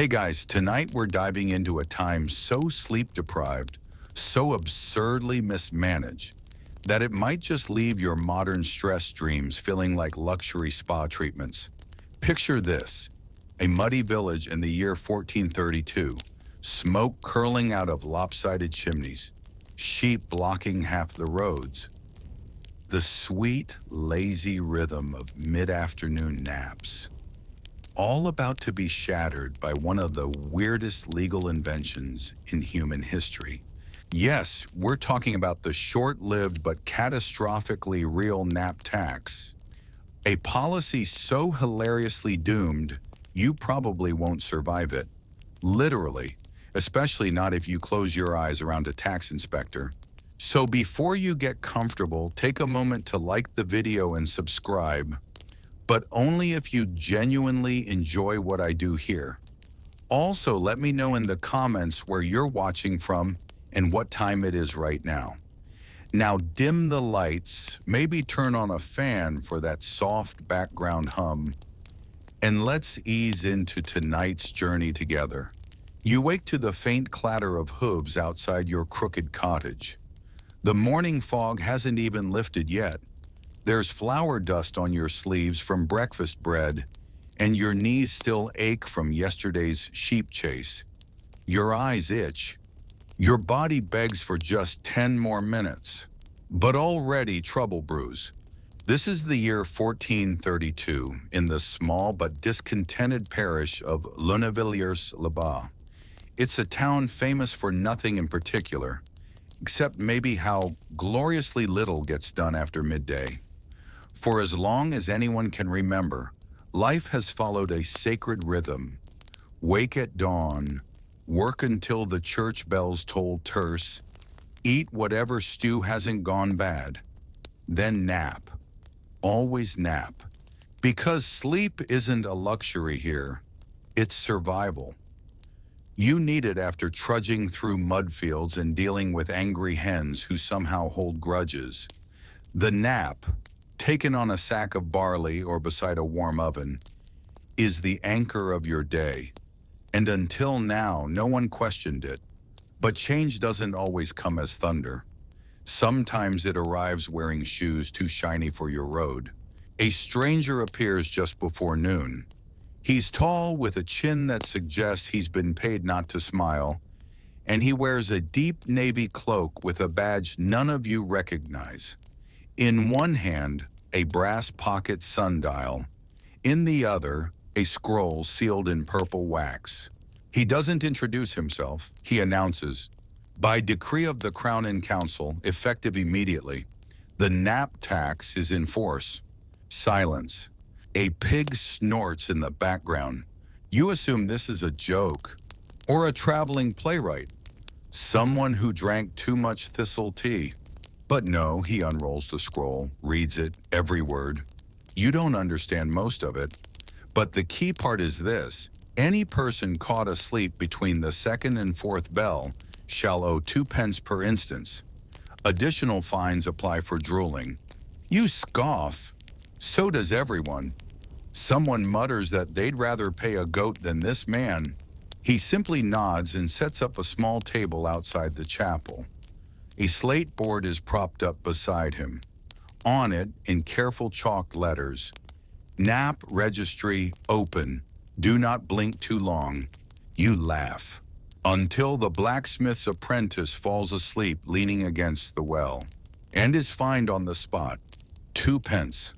Hey guys, tonight we're diving into a time so sleep-deprived, so absurdly mismanaged, that it might just leave your modern stress dreams feeling like luxury spa treatments. Picture this: a muddy village in the year 1432, smoke curling out of lopsided chimneys, sheep blocking half the roads, the sweet, lazy rhythm of mid-afternoon naps, all about to be shattered by one of the weirdest legal inventions in human history. Yes, we're talking about the short-lived but catastrophically real nap tax, a policy so hilariously doomed you probably won't survive it. Literally, especially not if you close your eyes around a tax inspector. So before you get comfortable, take a moment to like the video and subscribe, but only if you genuinely enjoy what I do here. Also, let me know in the comments where you're watching from and what time it is right now. Now dim the lights, maybe turn on a fan for that soft background hum, and let's ease into tonight's journey together. You wake to the faint clatter of hooves outside your crooked cottage. The morning fog hasn't even lifted yet. There's flour dust on your sleeves from breakfast bread, and your knees still ache from yesterday's sheep chase. Your eyes itch. Your body begs for just 10 more minutes. But already trouble brews. This is the year 1432 in the small but discontented parish of Lunévillers-les-Bas. It's a town famous for nothing in particular, except maybe how gloriously little gets done after midday. For as long as anyone can remember, life has followed a sacred rhythm. Wake at dawn, work until the church bells toll terce, eat whatever stew hasn't gone bad, then nap. Always nap. Because sleep isn't a luxury here, it's survival. You need it after trudging through mud fields and dealing with angry hens who somehow hold grudges. The nap, taken on a sack of barley or beside a warm oven, is the anchor of your day. And until now, no one questioned it. But change doesn't always come as thunder. Sometimes it arrives wearing shoes too shiny for your road. A stranger appears just before noon. He's tall with a chin that suggests he's been paid not to smile, and he wears a deep navy cloak with a badge none of you recognize. In one hand, a brass pocket sundial. In the other, a scroll sealed in purple wax. He doesn't introduce himself. He announces, by decree of the Crown and Council, effective immediately, the nap tax is in force. Silence. A pig snorts in the background. You assume this is a joke, or a traveling playwright, someone who drank too much thistle tea. But no, he unrolls the scroll, reads it, every word. You don't understand most of it, but the key part is this: any person caught asleep between the second and fourth bell shall owe 2 pence per instance. Additional fines apply for drooling. You scoff. So does everyone. Someone mutters that they'd rather pay a goat than this man. He simply nods and sets up a small table outside the chapel. A slate board is propped up beside him. On it, in careful chalked letters, Nap Registry Open. Do not blink too long. You laugh. Until the blacksmith's apprentice falls asleep leaning against the well, and is fined on the spot. 2 pence.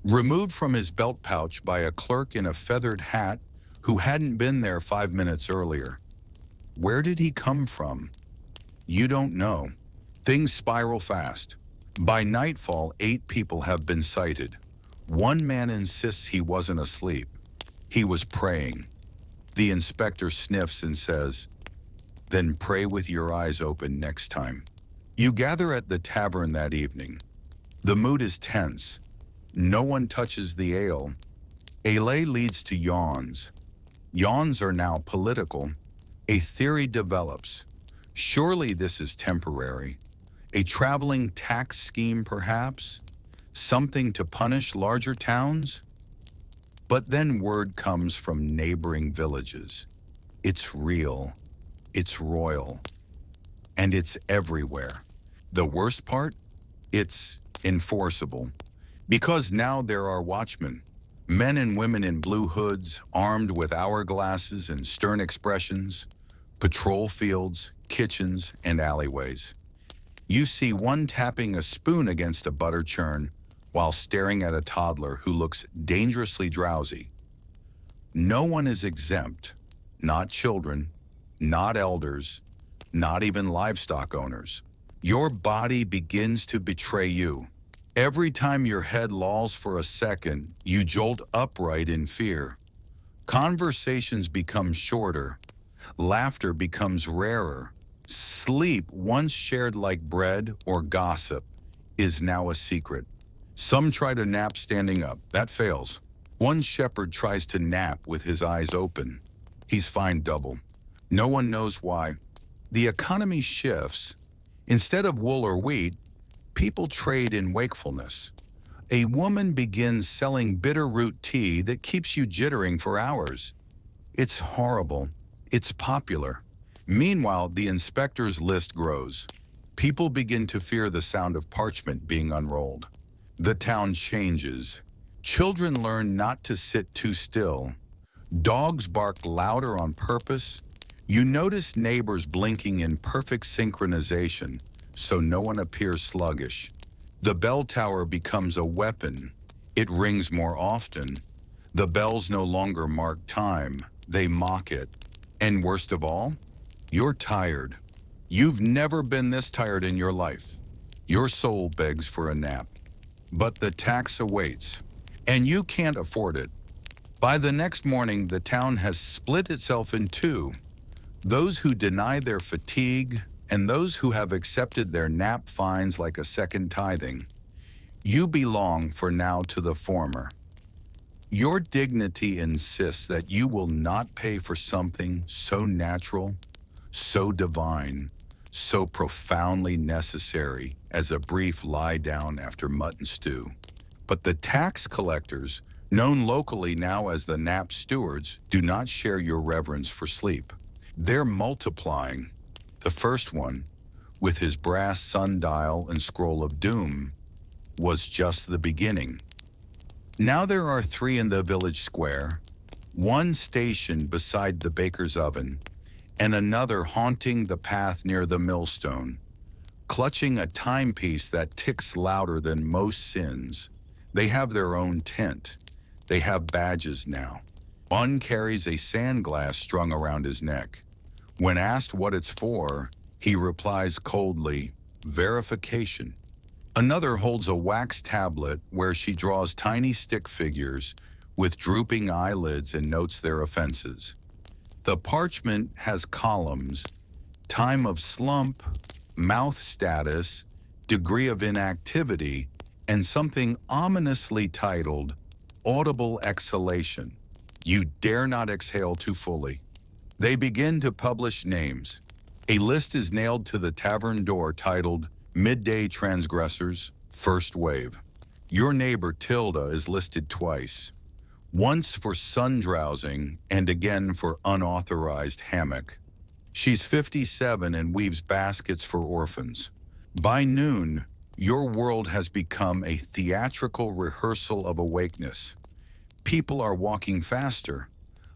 Removed from his belt pouch by a clerk in a feathered hat who hadn't been there 5 minutes earlier. Where did he come from? You don't know. Things spiral fast. By nightfall, 8 people have been cited. One man insists he wasn't asleep. He was praying. The inspector sniffs and says, then pray with your eyes open next time. You gather at the tavern that evening. The mood is tense. No one touches the ale. Ale leads to yawns. Yawns are now political. A theory develops. Surely this is temporary. A traveling tax scheme, perhaps? Something to punish larger towns? But then word comes from neighboring villages. It's real, it's royal, and it's everywhere. The worst part? It's enforceable. Because now there are watchmen, men and women in blue hoods, armed with hourglasses and stern expressions, patrol fields, kitchens, and alleyways. You see one tapping a spoon against a butter churn while staring at a toddler who looks dangerously drowsy. No one is exempt, not children, not elders, not even livestock owners. Your body begins to betray you. Every time your head lolls for a second, you jolt upright in fear. Conversations become shorter. Laughter becomes rarer. Sleep, once shared like bread or gossip, is now a secret. Some try to nap standing up. That fails. One shepherd tries to nap with his eyes open. He's fined double. No one knows why. The economy shifts. Instead of wool or wheat, people trade in wakefulness. A woman begins selling bitter root tea that keeps you jittering for hours. It's horrible. It's popular. Meanwhile, the inspector's list grows. People begin to fear the sound of parchment being unrolled. The town changes. Children learn not to sit too still. Dogs bark louder on purpose. You notice neighbors blinking in perfect synchronization, so no one appears sluggish. The bell tower becomes a weapon. It rings more often. The bells no longer mark time, they mock it. And worst of all, you're tired. You've never been this tired in your life. Your soul begs for a nap. But the tax awaits, and you can't afford it. By the next morning, the town has split itself in two. Those who deny their fatigue and those who have accepted their nap fines like a second tithing. You belong for now to the former. Your dignity insists that you will not pay for something so natural, so divine, so profoundly necessary as a brief lie down after mutton stew. But the tax collectors, known locally now as the nap stewards, do not share your reverence for sleep. They're multiplying. The first one, with his brass sundial and scroll of doom, was just the beginning. Now there are three in the village square, one stationed beside the baker's oven, and another haunting the path near the millstone, clutching a timepiece that ticks louder than most sins. They have their own tent. They have badges now. One carries a sandglass strung around his neck. When asked what it's for, he replies coldly, verification. Another holds a wax tablet where she draws tiny stick figures with drooping eyelids and notes their offenses. The parchment has columns, time of slump, mouth status, degree of inactivity, and something ominously titled audible exhalation. You dare not exhale too fully. They begin to publish names. A list is nailed to the tavern door titled Midday Transgressors, First Wave. Your neighbor Tilda is listed twice, once for sun drowsing and again for unauthorized hammock. She's 57 and weaves baskets for orphans. By noon, your world has become a theatrical rehearsal of awakeness. People are walking faster,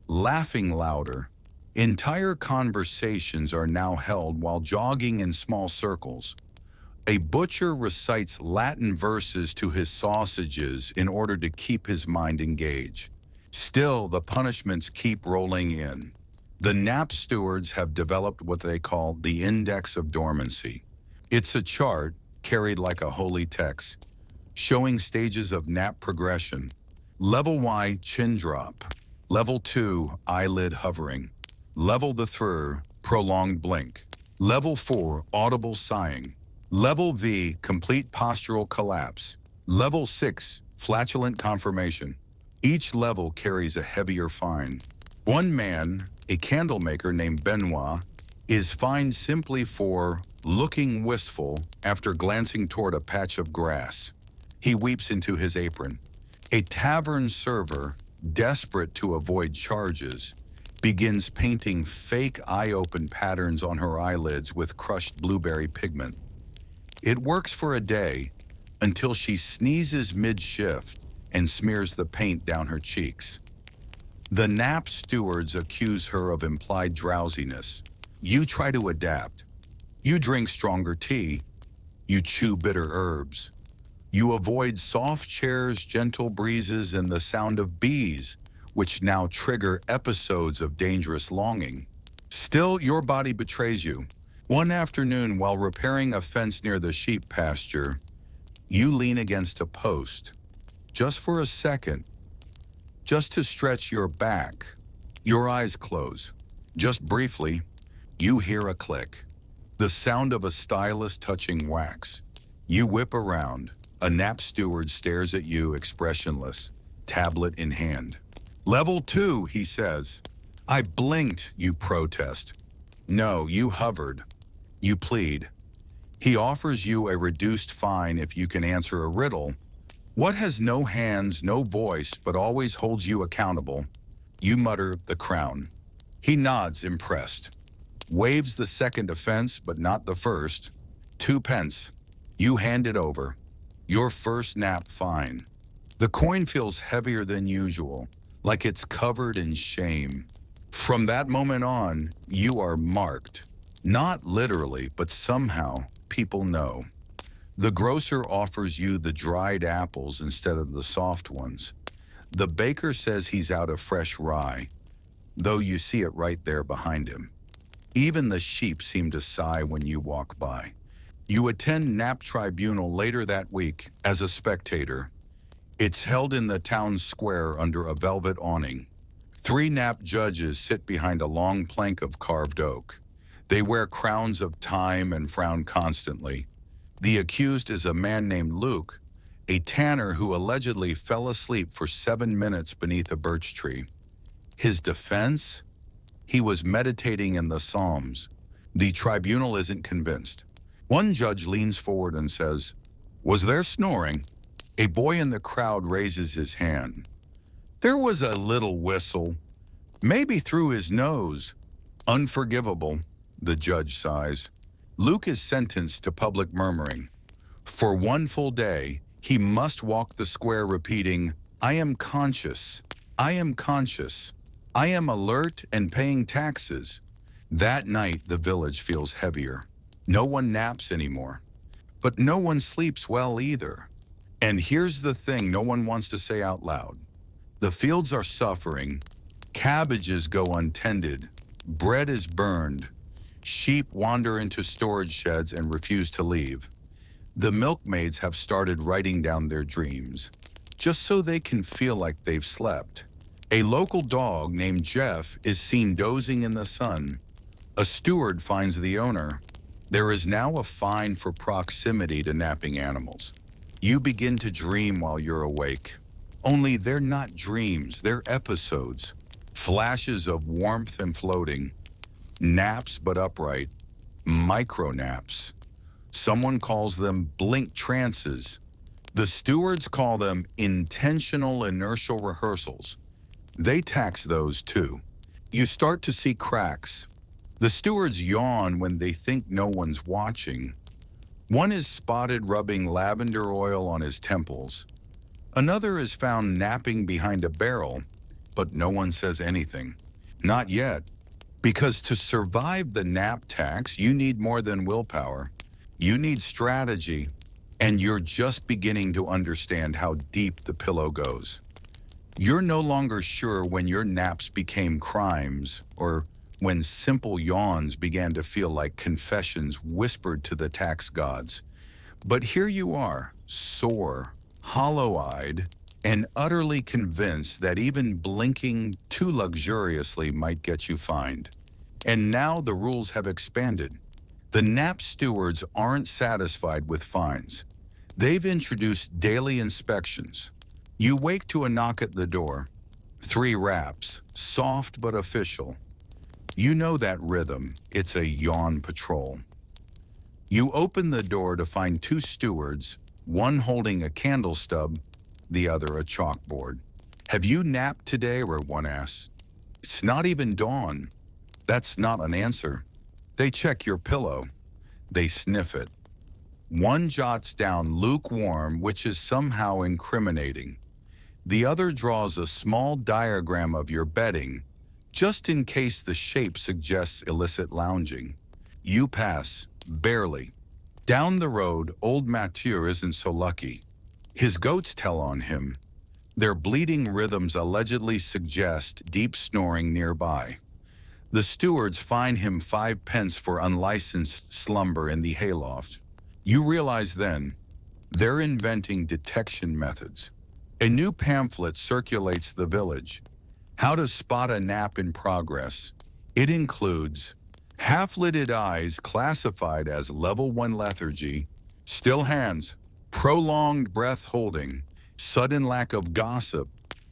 laughing louder. Entire conversations are now held while jogging in small circles. A butcher recites Latin verses to his sausages in order to keep his mind engaged. Still, the punishments keep rolling in. The nap stewards have developed what they call the Index of Dormancy. It's a chart, carried like a holy text, showing stages of nap progression. Level Y, chin drop. Level 2, eyelid hovering. Level 3, prolonged blink. Level 4, audible sighing. Level V, complete postural collapse. Level 6, flatulent confirmation. Each level carries a heavier fine. One man, a candle maker named Benoit, is fined simply for looking wistful after glancing toward a patch of grass. He weeps into his apron. A tavern server, desperate to avoid charges, begins painting fake eye-open patterns on her eyelids with crushed blueberry pigment. It works for a day until she sneezes mid-shift and smears the paint down her cheeks. The nap stewards accuse her of implied drowsiness. You try to adapt. You drink stronger tea. You chew bitter herbs. You avoid soft chairs, gentle breezes, and the sound of bees, which now trigger episodes of dangerous longing. Still, your body betrays you. One afternoon, while repairing a fence near the sheep pasture, you lean against a post, just for a second, just to stretch your back. Your eyes close. Just briefly, you hear a click, the sound of a stylus touching wax. You whip around. A nap steward stares at you expressionless, tablet in hand. "Level 2, he says. "I blinked," you protest. "No, you hovered." You plead. He offers you a reduced fine if you can answer a riddle. What has no hands, no voice, but always holds you accountable? You mutter, "The crown." He nods, impressed. Waves the second offense, but not the first. 2 pence. You hand it over. Your first nap fine. The coin feels heavier than usual, like it's covered in shame. From that moment on, you are marked. Not literally, but somehow people know. The grocer offers you the dried apples instead of the soft ones. The baker says he's out of fresh rye, though you see it right there behind him. Even the sheep seem to sigh when you walk by. You attend nap tribunal later that week as a spectator. It's held in the town square under a velvet awning. 3 nap judges sit behind a long plank of carved oak. They wear crowns of time and frown constantly. The accused is a man named Luke, a tanner who allegedly fell asleep for 7 minutes beneath a birch tree. His defense? He was meditating in the Psalms. The tribunal isn't convinced. One judge leans forward and says, "Was there snoring?" A boy in the crowd raises his hand. "There was a little whistle, maybe through his nose." "Unforgivable," the judge sighs. Luke is sentenced to public murmuring. For 1 full day, he must walk the square repeating, "I am conscious, I am conscious, I am alert and paying taxes." That night, the village feels heavier. No one naps anymore. But no one sleeps well either. And here's the thing no one wants to say out loud. The fields are suffering. Cabbages go untended. Bread is burned. Sheep wander into storage sheds and refuse to leave. The milkmaids have started writing down their dreams, just so they can feel like they've slept. A local dog named Jeff is seen dozing in the sun. A steward finds the owner. There is now a fine for proximity to napping animals. You begin to dream while you're awake. Only they're not dreams, they're episodes. Flashes of warmth and floating. Naps but upright. Micro-naps. Someone calls them blink trances. The stewards call them intentional inertial rehearsals. They tax those too. You start to see cracks. The stewards yawn when they think no one's watching. One is spotted rubbing lavender oil on his temples. Another is found napping behind a barrel, but no one says anything. Not yet. Because to survive the nap tax, you need more than willpower. You need strategy, and you're just beginning to understand how deep the pillow goes. You're no longer sure when your naps became crimes or when simple yawns began to feel like confessions whispered to the tax gods. But here you are, sore, hollow-eyed, and utterly convinced that even blinking too luxuriously might get you fined. And now the rules have expanded. The nap stewards aren't satisfied with fines. They've introduced daily inspections. You wake to a knock at the door. 3 raps, soft but official. You know that rhythm. It's a yawn patrol. You open the door to find 2 stewards, one holding a candle stub, the other a chalkboard. "Have you napped today?" one asks. It's not even dawn. That's not an answer. They check your pillow. They sniff it. One jots down lukewarm, which is somehow incriminating. The other draws a small diagram of your bedding, just in case the shape suggests illicit lounging. You pass, barely. Down the road, old Mathieu isn't so lucky. His goats tell on him. Their bleating rhythms allegedly suggest deep snoring nearby. The stewards fine him 5 pence for unlicensed slumber in the hayloft. You realize then, they're inventing detection methods. A new pamphlet circulates the village. How to spot a nap in progress. It includes half-lidded eyes classified as level 1 lethargy, still hands, prolonged breath holding, sudden lack of gossip.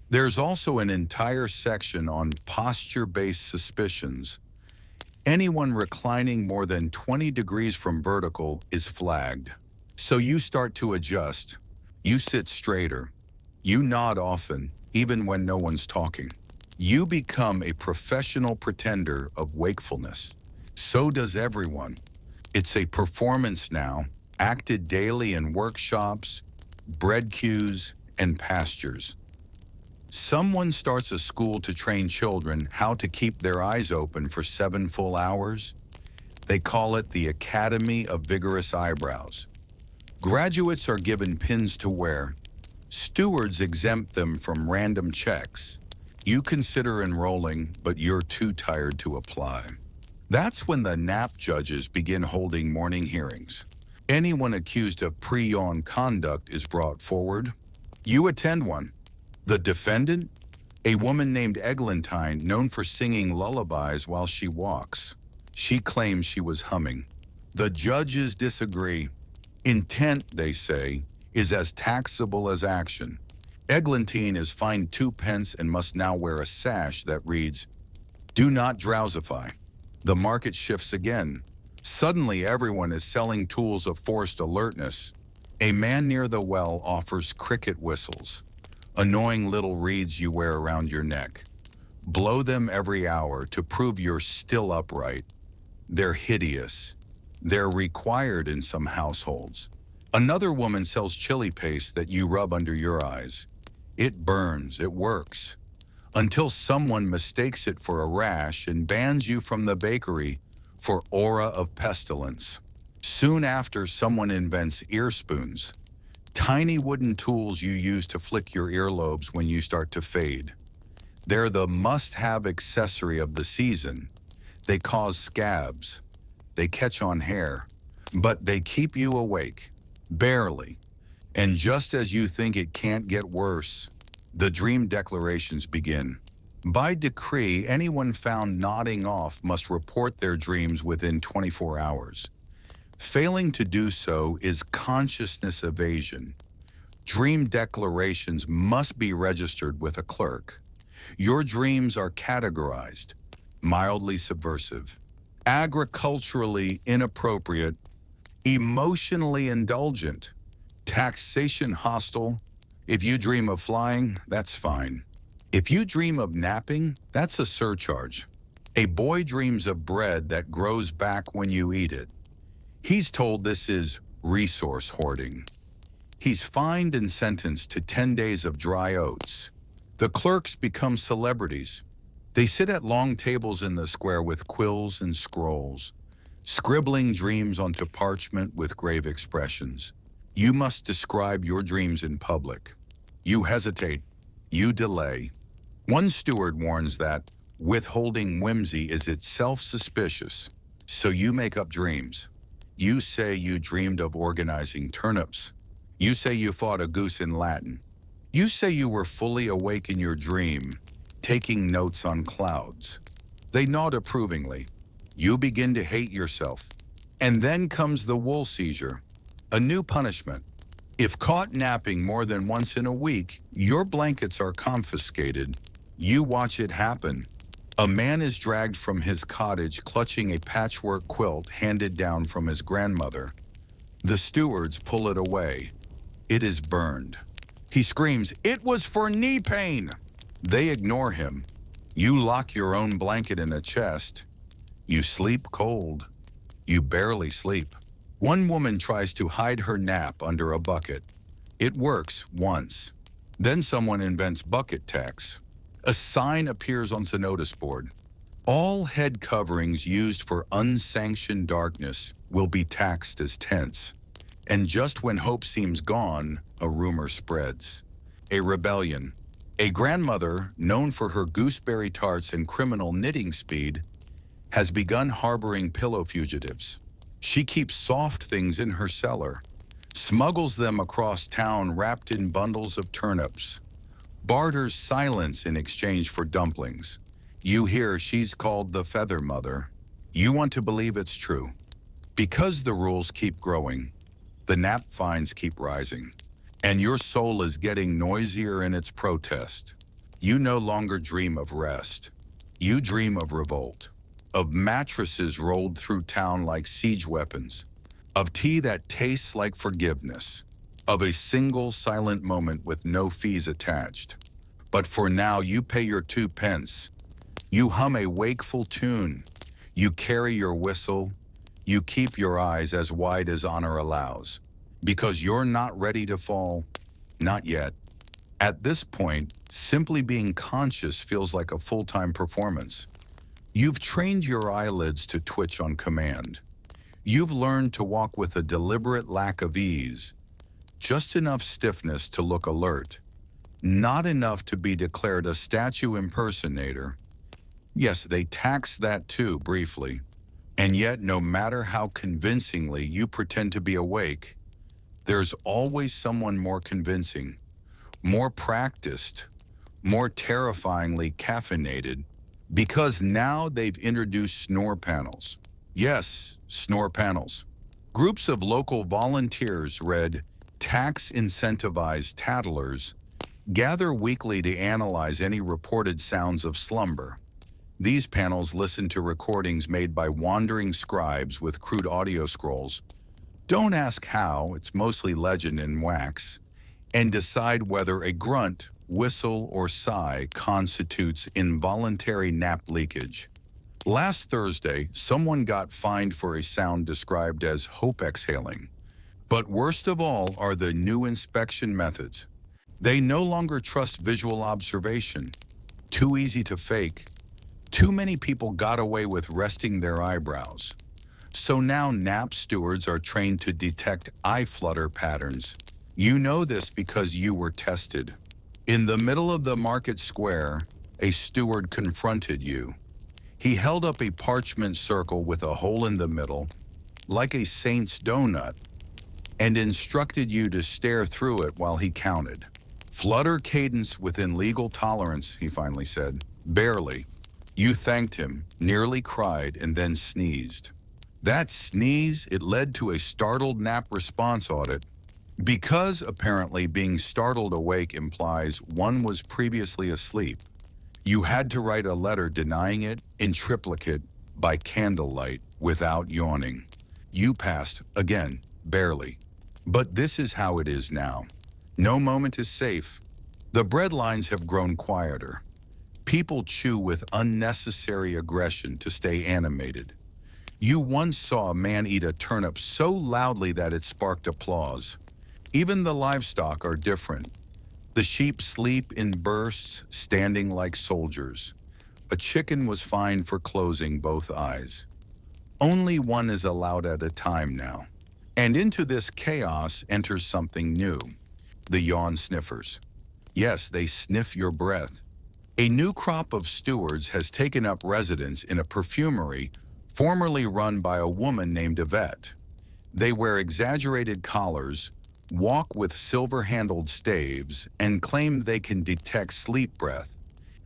There's also an entire section on posture-based suspicions. Anyone reclining more than 20 degrees from vertical is flagged. So you start to adjust. You sit straighter. You nod often, even when no one's talking. You become a professional pretender of wakefulness. So does everyone. It's a performance now, acted daily in workshops, bread queues, and pastures. Someone starts a school to train children how to keep their eyes open for 7 full hours. They call it the Academy of Vigorous Eyebrows. Graduates are given pins to wear. Stewards exempt them from random checks. You consider enrolling, but you're too tired to apply. That's when the nap judges begin holding morning hearings. Anyone accused of pre-yawn conduct is brought forward. You attend one. The defendant? A woman named Eglantine, known for singing lullabies while she walks. She claims she was humming. The judges disagree. Intent, they say, is as taxable as action. Eglantine is fined 2 pence and must now wear a sash that reads, "Do not drowsify." The market shifts again. Suddenly everyone is selling tools of forced alertness. A man near the well offers cricket whistles, annoying little reeds you wear around your neck. Blow them every hour to prove you're still upright. They're hideous. They're required in some households. Another woman sells chili paste that you rub under your eyes. It burns, it works, until someone mistakes it for a rash and bans you from the bakery for aura of pestilence. Soon after, someone invents ear spoons, tiny wooden tools you use to flick your earlobes when you start to fade. They're the must-have accessory of the season. They cause scabs. They catch on hair. But they keep you awake. Barely. And just as you think it can't get worse, the dream declarations begin. By decree, anyone found nodding off must report their dreams within 24 hours. Failing to do so is consciousness evasion. Dream declarations must be registered with a clerk. Your dreams are categorized: mildly subversive, agriculturally inappropriate, emotionally indulgent, taxation hostile. If you dream of flying, that's fine. If you dream of napping, that's a surcharge. A boy dreams of bread that grows back when you eat it. He's told this is resource hoarding. He's fined and sentenced to 10 days of dry oats. The clerks become celebrities. They sit at long tables in the square with quills and scrolls, scribbling dreams onto parchment with grave expressions. You must describe your dreams in public. You hesitate. You delay. One steward warns that withholding whimsy is itself suspicious, so you make up dreams. You say you dreamed of organizing turnips. You say you fought a goose in Latin. You say you were fully awake in your dream, taking notes on clouds. They nod approvingly. You begin to hate yourself. And then comes the wool seizure, a new punishment. If caught napping more than once in a week, your blankets are confiscated. You watch it happen. A man is dragged from his cottage clutching a patchwork quilt handed down from his grandmother. The stewards pull it away. It is burned. He screams, "It was for knee pain!" They ignore him. You lock your own blanket in a chest. You sleep cold. You barely sleep. One woman tries to hide her nap under a bucket. It works once. Then someone invents bucket tax. A sign appears on the notice board. All head coverings used for unsanctioned darkness will be taxed as tents. And just when hope seems gone, a rumor spreads. A rebellion. A grandmother, known for her gooseberry tarts and criminal knitting speed, has begun harboring pillow fugitives. She keeps soft things in her cellar, smuggles them across town wrapped in bundles of turnips, barters silence in exchange for dumplings. You hear she's called the Feather Mother. You want to believe it's true. Because the rules keep growing, the nap fines keep rising, and your soul is getting noisier in its protest. You no longer dream of rest. You dream of revolt, of mattresses rolled through town like siege weapons, of tea that tastes like forgiveness, of a single silent moment with no fees attached. But for now, you pay your 2 pence. You hum a wakeful tune. You carry your whistle. You keep your eyes as wide as honor allows. Because you're not ready to fall. Not yet. At this point, simply being conscious feels like a full-time performance. You've trained your eyelids to twitch on command. You've learned to walk with a deliberate lack of ease, just enough stiffness to look alert, not enough to be declared a statue impersonator. Yes, they tax that too, briefly. And yet, no matter how convincingly you pretend to be awake, there's always someone more convincing, more practiced, more terrifyingly caffeinated, because now they've introduced snore panels. Yes, snore panels. Groups of local volunteers read tax-incentivized tattlers gather weekly to analyze any reported sounds of slumber. These panels listen to recordings made by wandering scribes with crude audio scrolls. Don't ask how, it's mostly legend and wax, and decide whether a grunt, whistle, or sigh constitutes involuntary nap leakage. Last Thursday, someone got fined for a sound described as hope exhaling. But worst of all are the new inspection methods. They no longer trust visual observation. Too easy to fake. Too many people got away with resting their eyebrows. So now nap stewards are trained to detect eye flutter patterns. You know this because you were tested. In the middle of the market square, a steward confronted you. He held up a parchment circle with a hole in the middle, like a saint's donut, and instructed you to stare through it while he counted. Flutter cadence within legal tolerance, he finally said. Barely. You thanked him, nearly cried, and then sneezed. That sneeze, it led to a startled nap response audit. Because, apparently, being startled awake implies one was previously asleep, you had to write a letter denying it in triplicate by candlelight without yawning. You passed, again, barely. But this is how it is now. No moment is safe. The breadlines have grown quieter. People chew with unnecessary aggression to stay animated. You once saw a man eat a turnip so loudly that it sparked applause. Even the livestock are different. The sheep sleep in bursts, standing like soldiers. A chicken was fined for closing both eyes. Only one is allowed at a time now. And into this chaos enters something new. The yawn sniffers. Yes, they sniff your breath. A new crop of stewards has taken up residence in a perfumery formerly run by a woman named Yvette. They wear exaggerated collars, walk with silver-handled staves, and claim they can detect sleep breath.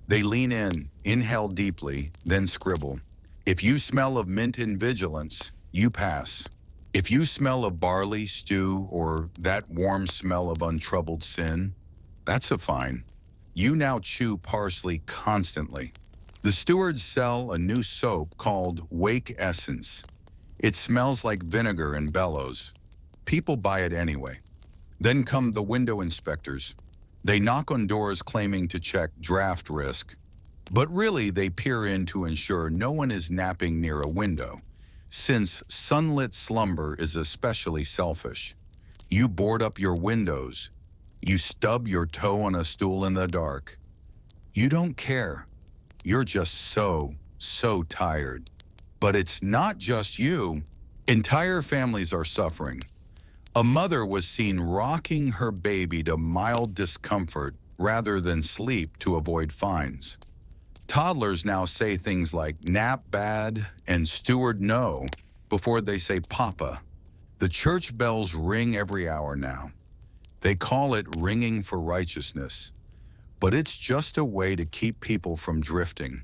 They lean in, inhale deeply, then scribble. If you smell of mint and vigilance, you pass. If you smell of barley, stew, or that warm smell of untroubled sin, that's a fine. You now chew parsley constantly. The stewards sell a new soap called Wake Essence. It smells like vinegar and bellows. People buy it anyway. Then come the window inspectors. They knock on doors claiming to check draft risk. But really, they peer in to ensure no one is napping near a window, since sunlit slumber is especially selfish. You board up your windows. You stub your toe on a stool in the dark. You don't care. You're just so tired. But it's not just you. Entire families are suffering. A mother was seen rocking her baby to mild discomfort rather than sleep to avoid fines. Toddlers now say things like nap bad and steward no before they say papa. The church bells ring every hour now. They call it ringing for righteousness, but it's just a way to keep people from drifting.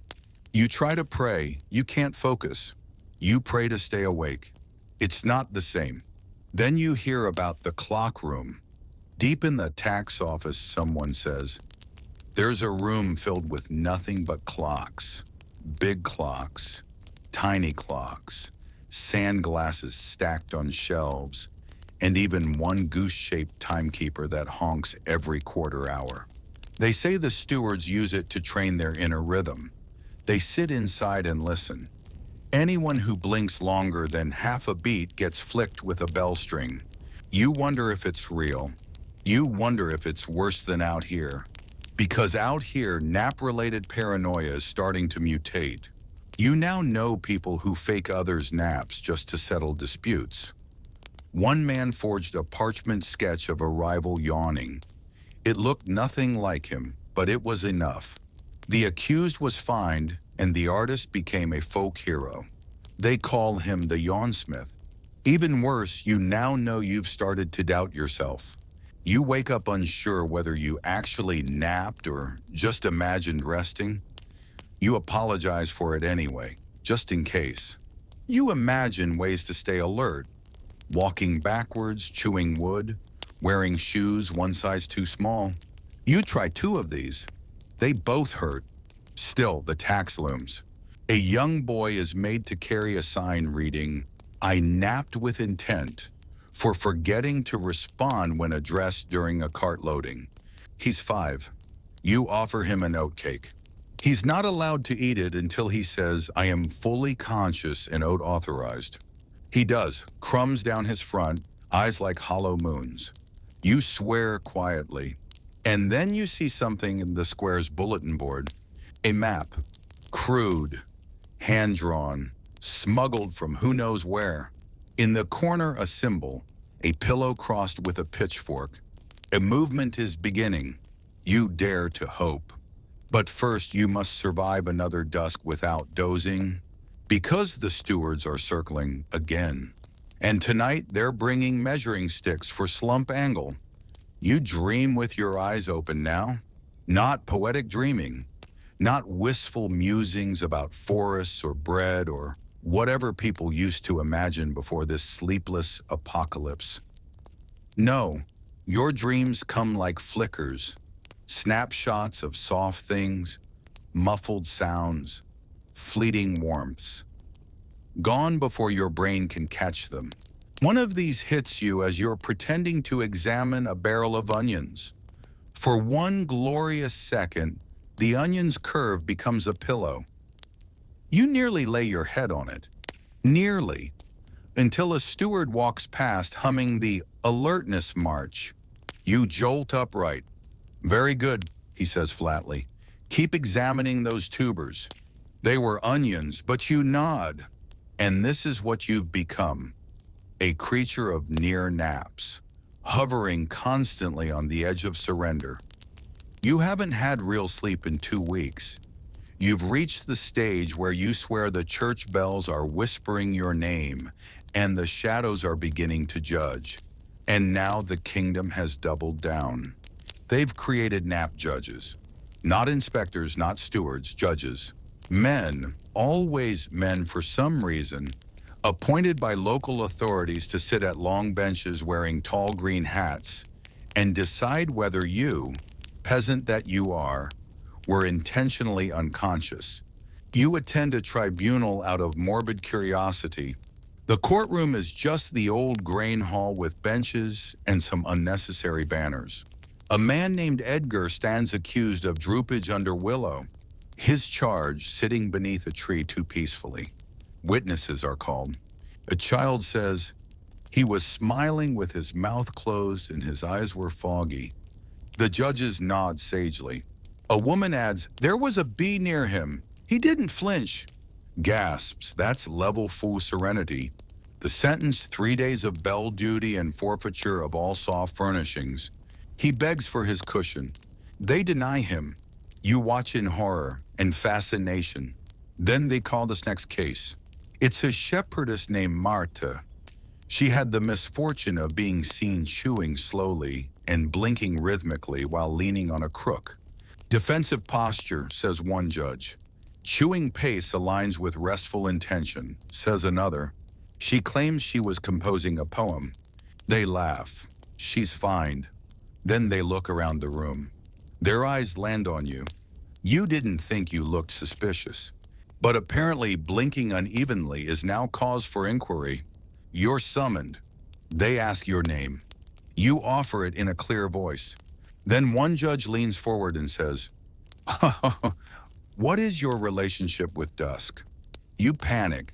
You try to pray, you can't focus. You pray to stay awake. It's not the same. Then you hear about the clock room. Deep in the tax office, someone says, there's a room filled with nothing but clocks. Big clocks, tiny clocks, sand glasses stacked on shelves, and even one goose-shaped timekeeper that honks every quarter hour. They say the stewards use it to train their inner rhythm. They sit inside and listen. Anyone who blinks longer than half a beat gets flicked with a bell string. You wonder if it's real. You wonder if it's worse than out here. Because out here, nap-related paranoia is starting to mutate. You now know people who fake others' naps just to settle disputes. One man forged a parchment sketch of a rival yawning. It looked nothing like him, but it was enough. The accused was fined, and the artist became a folk hero. They call him the Yawnsmith. Even worse, you now know you've started to doubt yourself. You wake up unsure whether you actually napped or just imagined resting. You apologize for it anyway, just in case. You imagine ways to stay alert. Walking backwards, chewing wood, wearing shoes one size too small. You try 2 of these. They both hurt. Still, the tax looms. A young boy is made to carry a sign reading, "I napped with intent," for forgetting to respond when addressed during a cart loading. He's 5. You offer him an oatcake. He's not allowed to eat it until he says, "I am fully conscious and oat authorized." He does, crumbs down his front, eyes like hollow moons. You swear quietly. And then you see something in the square's bulletin board. A map. Crude. Hand-drawn. Smuggled from who knows where. In the corner, a symbol. A pillow crossed with a pitchfork. A movement is beginning. You dare to hope. But first, you must survive another dusk without dozing, because the stewards are circling again. And tonight, they're bringing measuring sticks for slump angle. You dream with your eyes open now. Not poetic dreaming. Not wistful musings about forests or bread or whatever people used to imagine before this sleepless apocalypse. No, your dreams come like flickers, snapshots of soft things, muffled sounds, fleeting warmths, gone before your brain can catch them. One of these hits you as you're pretending to examine a barrel of onions. For one glorious second, the onion's curve becomes a pillow. You nearly lay your head on it. Nearly. Until a steward walks past humming the alertness march. You jolt upright. "Very good," he says flatly. "Keep examining those tubers. They were onions, but you nod. And this is what you've become. A creature of near naps, hovering constantly on the edge of surrender. You haven't had real sleep in 2 weeks. You've reached the stage where you swear the church bells are whispering your name and the shadows are beginning to judge. And now the kingdom has doubled down. They've created nap judges. Not inspectors, not stewards, judges. Men, always men for some reason, appointed by local authorities to sit at long benches wearing tall green hats and decide whether you, peasant that you are, were intentionally unconscious. You attend a tribunal out of morbid curiosity. The courtroom is just the old grain hall with benches and some unnecessary banners. A man named Edgar stands accused of droopage under willow. His charge sitting beneath a tree too peacefully. Witnesses are called. A child says, he was smiling with his mouth closed and his eyes were foggy. The judges nod sagely. A woman adds, there was a bee near him. He didn't flinch. Gasps, that's level full serenity. The sentence, 3 days of bell duty and forfeiture of all soft furnishings. He begs for his cushion. They deny him. You watch in horror and fascination. Then they call this next case. It's a shepherdess named Marta. She had the misfortune of being seen chewing slowly and blinking rhythmically while leaning on a crook. Defensive posture, says one judge. Chewing pace aligns with restful intention, says another. She claims she was composing a poem. They laugh. She's fined. Then they look around the room. Their eyes land on you. You didn't think you looked suspicious. But apparently blinking unevenly is now cause for inquiry. You're summoned. They ask your name. You offer it in a clear voice. Then one judge leans forward and says, what is your relationship with dusk? You panic.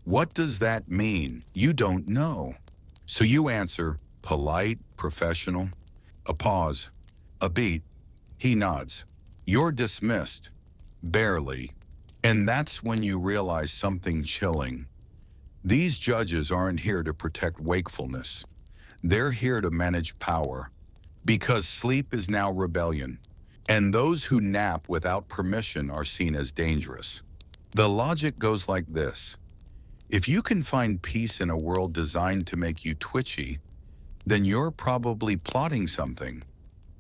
What does that mean? You don't know. So you answer, polite, professional. A pause. A beat. He nods. You're dismissed. Barely. And that's when you realize something chilling. These judges aren't here to protect wakefulness. They're here to manage power. Because sleep is now rebellion. And those who nap without permission are seen as dangerous. The logic goes like this. If you can find peace in a world designed to make you twitchy, then you're probably plotting something.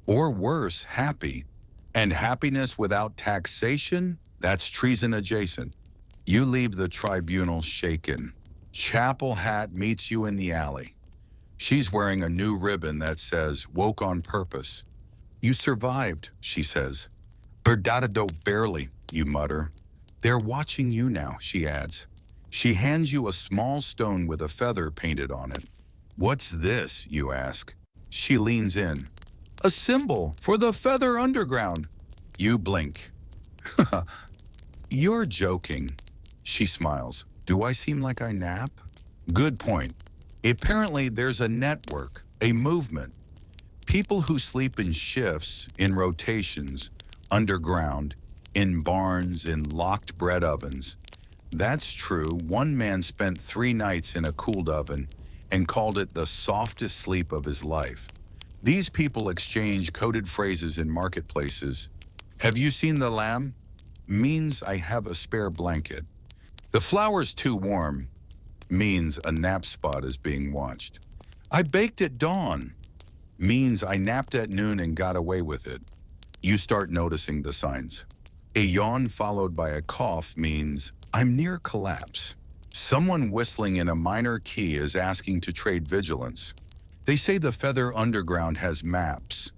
Or worse, happy. And happiness without taxation? That's treason adjacent. You leave the tribunal shaken. Chapel hat meets you in the alley. She's wearing a new ribbon that says, woke on purpose. You survived, she says. Perdado barely, you mutter. They're watching you now, she adds. She hands you a small stone with a feather painted on it. What's this, you ask? She leans in. A symbol for the feather underground. You blink. You're joking. She smiles. Do I seem like I nap? Good point. Apparently there's a network, a movement. People who sleep in shifts, in rotations, underground, in barns, in locked bread ovens. That's true. One man spent 3 nights in a cooled oven and called it the softest sleep of his life. These people exchange coded phrases in marketplaces. Have you seen the lamb? Means I have a spare blanket. The flower's too warm. Means a nap spot is being watched. I baked at dawn. Means I napped at noon and got away with it. You start noticing the signs. A yawn followed by a cough means I'm near collapse. Someone whistling in a minor key is asking to trade vigilance. They say the feather underground has maps,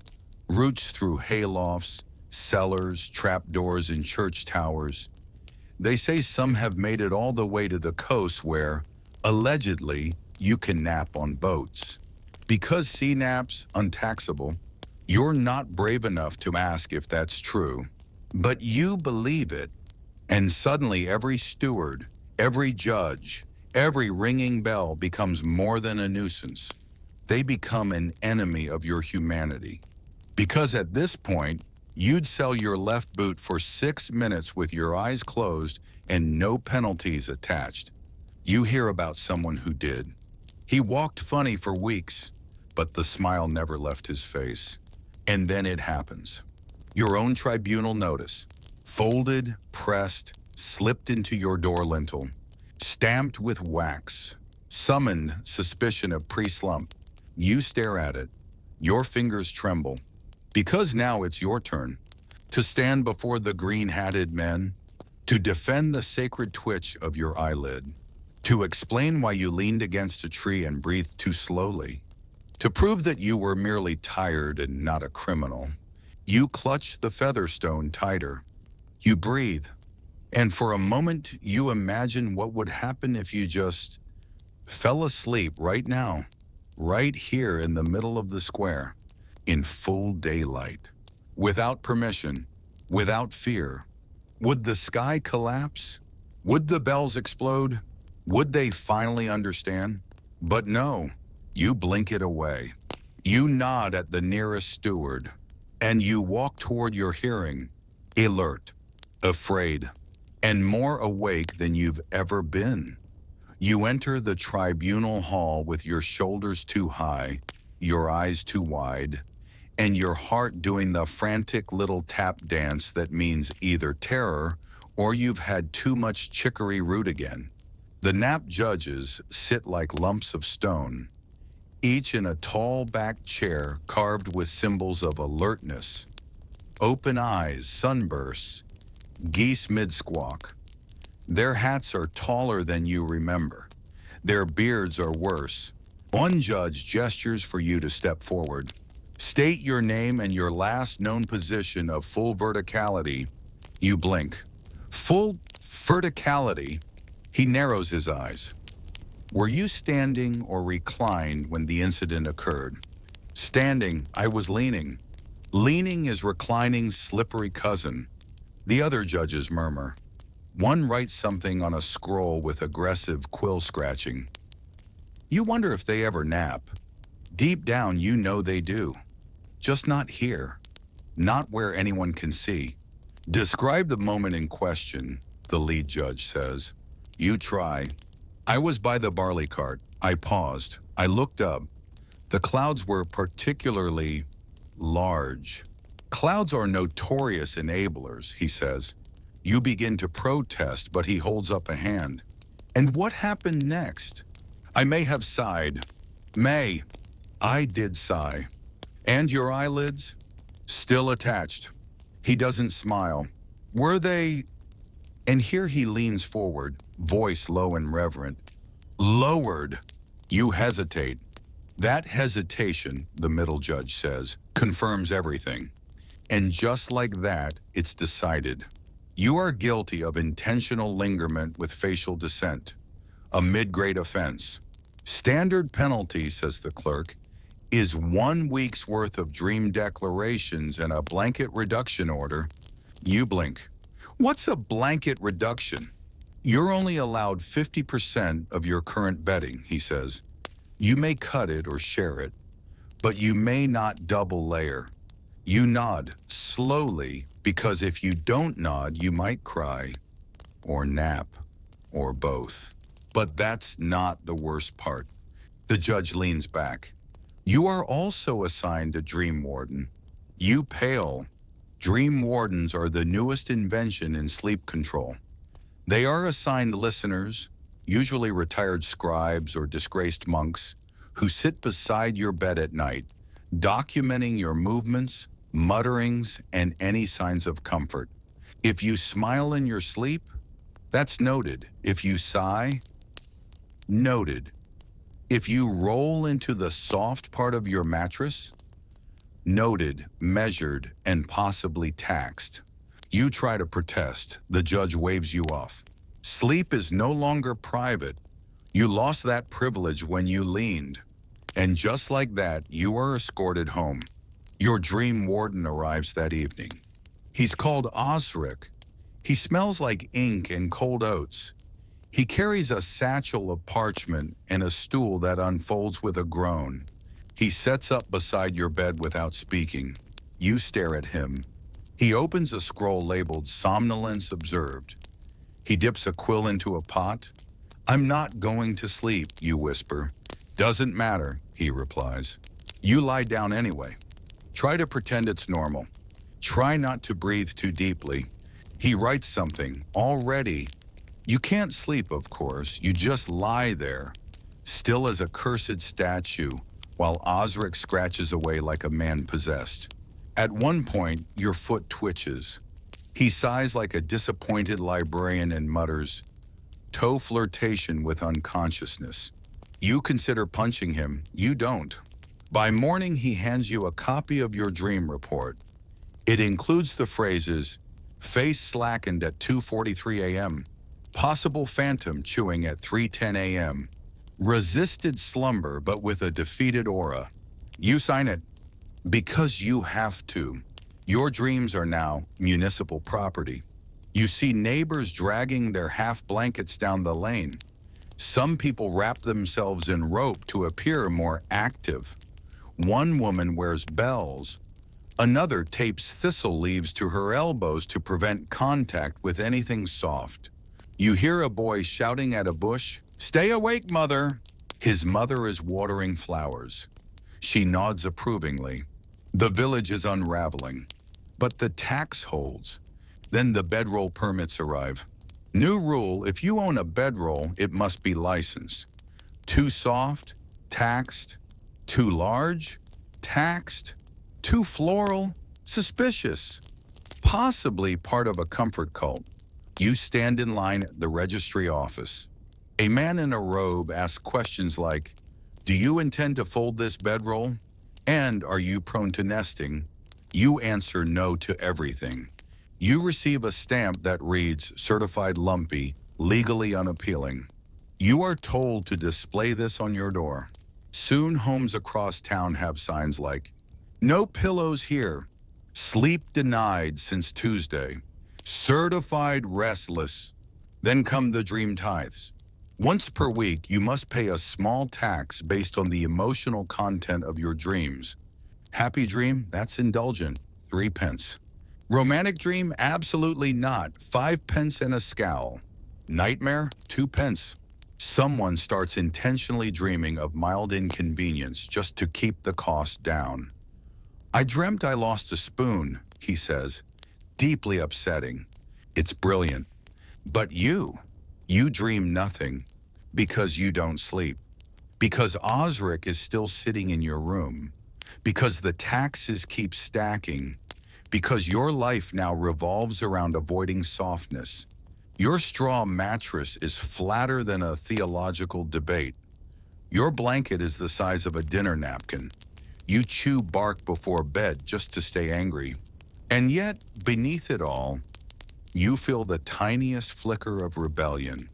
routes through haylofts, cellars, trapdoors in church towers. They say some have made it all the way to the coast where, allegedly, you can nap on boats. Because sea naps untaxable, you're not brave enough to ask if that's true. But you believe it, and suddenly every steward, every judge, every ringing bell becomes more than a nuisance. They become an enemy of your humanity. Because at this point, you'd sell your left boot for 6 minutes with your eyes closed and no penalties attached. You hear about someone who did. He walked funny for weeks, but the smile never left his face. And then it happens. Your own tribunal notice, folded, pressed, slipped into your door lintel, stamped with wax, summoned suspicion of pre-slump. You stare at it. Your fingers tremble. Because now it's your turn to stand before the green-hatted men, to defend the sacred twitch of your eyelid, to explain why you leaned against a tree and breathed too slowly, to prove that you were merely tired and not a criminal. You clutch the feather stone tighter. You breathe. And for a moment, you imagine what would happen if you just fell asleep right now, right here in the middle of the square, in full daylight, without permission, without fear. Would the sky collapse? Would the bells explode? Would they finally understand? But no, you blink it away. You nod at the nearest steward, and you walk toward your hearing, alert, afraid, and more awake than you've ever been. You enter the tribunal hall with your shoulders too high, your eyes too wide, and your heart doing the frantic little tap dance that means either terror or you've had too much chicory root again. The nap judges sit like lumps of stone, each in a tall back chair carved with symbols of alertness. Open eyes, sunbursts, geese mid-squawk. Their hats are taller than you remember. Their beards are worse. One judge gestures for you to step forward. State your name and your last known position of full verticality. You blink. Full verticality? He narrows his eyes. Were you standing or reclined when the incident occurred? Standing, I was leaning. Leaning is reclining's slippery cousin. The other judges murmur. One writes something on a scroll with aggressive quill scratching. You wonder if they ever nap. Deep down, you know they do. Just not here. Not where anyone can see. Describe the moment in question, the lead judge says. You try. I was by the barley cart. I paused. I looked up. The clouds were particularly large. Clouds are notorious enablers, he says. You begin to protest, but he holds up a hand. And what happened next? I may have sighed. I did sigh. And your eyelids? Still attached. He doesn't smile. Were they? And here he leans forward, voice low and reverent. Lowered. You hesitate. That hesitation, the middle judge says, confirms everything. And just like that, it's decided. You are guilty of intentional lingerment with facial dissent, a mid-grade offense. Standard penalty, says the clerk, is 1 week's worth of dream declarations and a blanket reduction order. You blink. What's a blanket reduction? You're only allowed 50% of your current betting, he says. You may cut it or share it, but you may not double layer. You nod, slowly, because if you don't nod, you might cry, or nap, or both. But that's not the worst part. The judge leans back. You are also assigned a dream warden. You pale. Dream wardens are the newest invention in sleep control. They are assigned listeners, usually retired scribes or disgraced monks, who sit beside your bed at night, documenting your movements, mutterings, and any signs of comfort. If you smile in your sleep, that's noted. If you sigh, noted. If you roll into the soft part of your mattress, noted, measured, and possibly taxed. You try to protest. The judge waves you off. Sleep is no longer private. You lost that privilege when you leaned. And just like that, you are escorted home. Your dream warden arrives that evening. He's called Osric. He smells like ink and cold oats. He carries a satchel of parchment and a stool that unfolds with a groan. He sets up beside your bed without speaking. You stare at him. He opens a scroll labeled Somnolence Observed. He dips a quill into a pot. I'm not going to sleep, you whisper. Doesn't matter, he replies. You lie down anyway. Try to pretend it's normal. Try not to breathe too deeply. He writes something. Already. You can't sleep, of course. You just lie there, still as a cursed statue, while Osric scratches away like a man possessed. At one point, your foot twitches. He sighs like a disappointed librarian and mutters, toe flirtation with unconsciousness. You consider punching him. You don't. By morning, he hands you a copy of your dream report. It includes the phrases, face slackened at 2:43 a.m., possible phantom chewing at 3:10 a.m., resisted slumber but with a defeated aura. You sign it because you have to. Your dreams are now municipal property. You see neighbors dragging their half blankets down the lane. Some people wrap themselves in rope to appear more active. One woman wears bells. Another tapes thistle leaves to her elbows to prevent contact with anything soft. You hear a boy shouting at a bush, "Stay awake, mother!" His mother is watering flowers. She nods approvingly. The village is unraveling. But the tax holds. Then the bedroll permits arrive. New rule, if you own a bedroll, it must be licensed. Too soft, taxed. Too large, taxed. Too floral, suspicious. Possibly part of a comfort cult. You stand in line at the registry office. A man in a robe asks questions like, "Do you intend to fold this bedroll? And are you prone to nesting?" You answer no to everything. You receive a stamp that reads certified lumpy, legally unappealing. You are told to display this on your door. Soon homes across town have signs like, "No pillows here," "Sleep denied since Tuesday," "Certified restless." Then come the dream tithes. Once per week, you must pay a small tax based on the emotional content of your dreams. Happy dream? That's indulgent. 3 pence. Romantic dream? Absolutely not. 5 pence and a scowl. Nightmare? 2 pence. Someone starts intentionally dreaming of mild inconvenience just to keep the cost down. "I dreamt I lost a spoon," he says. Deeply upsetting. It's brilliant. But you dream nothing because you don't sleep. Because Osric is still sitting in your room. Because the taxes keep stacking. Because your life now revolves around avoiding softness. Your straw mattress is flatter than a theological debate. Your blanket is the size of a dinner napkin. You chew bark before bed just to stay angry. And yet, beneath it all, you feel the tiniest flicker of rebellion.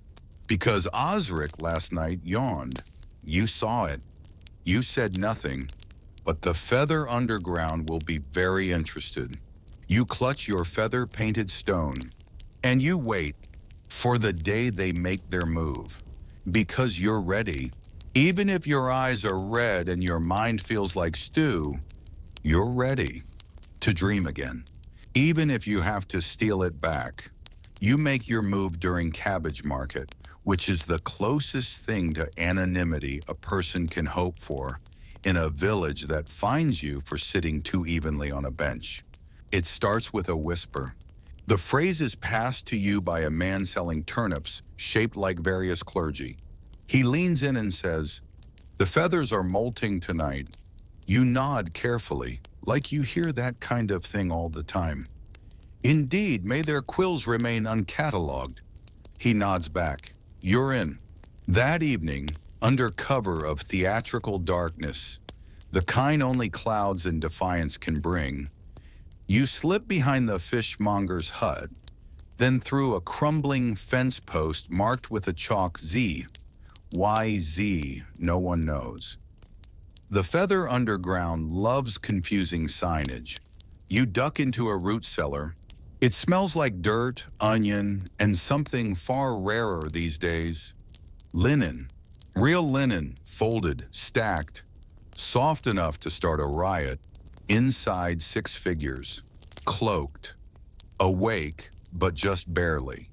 Because Osric last night yawned. You saw it. You said nothing. But the feather underground will be very interested. You clutch your feather-painted stone. And you wait for the day they make their move. Because you're ready. Even if your eyes are red and your mind feels like stew, you're ready to dream again. Even if you have to steal it back. You make your move during cabbage market, which is the closest thing to anonymity a person can hope for in a village that finds you for sitting too evenly on a bench. It starts with a whisper. The phrase is passed to you by a man selling turnips shaped like various clergy. He leans in and says, "The feathers are molting tonight." You nod carefully, like you hear that kind of thing all the time. "Indeed, may their quills remain uncatalogued." He nods back. You're in. That evening, under cover of theatrical darkness, the kind only clouds and defiance can bring, you slip behind the fishmonger's hut, then through a crumbling fence post marked with a chalk Z. Why Z? No one knows. The feather underground loves confusing signage. You duck into a root cellar. It smells like dirt, onion, and something far rarer these days. Linen. Real linen, folded, stacked, soft enough to start a riot. Inside 6 figures, cloaked, awake, but just barely.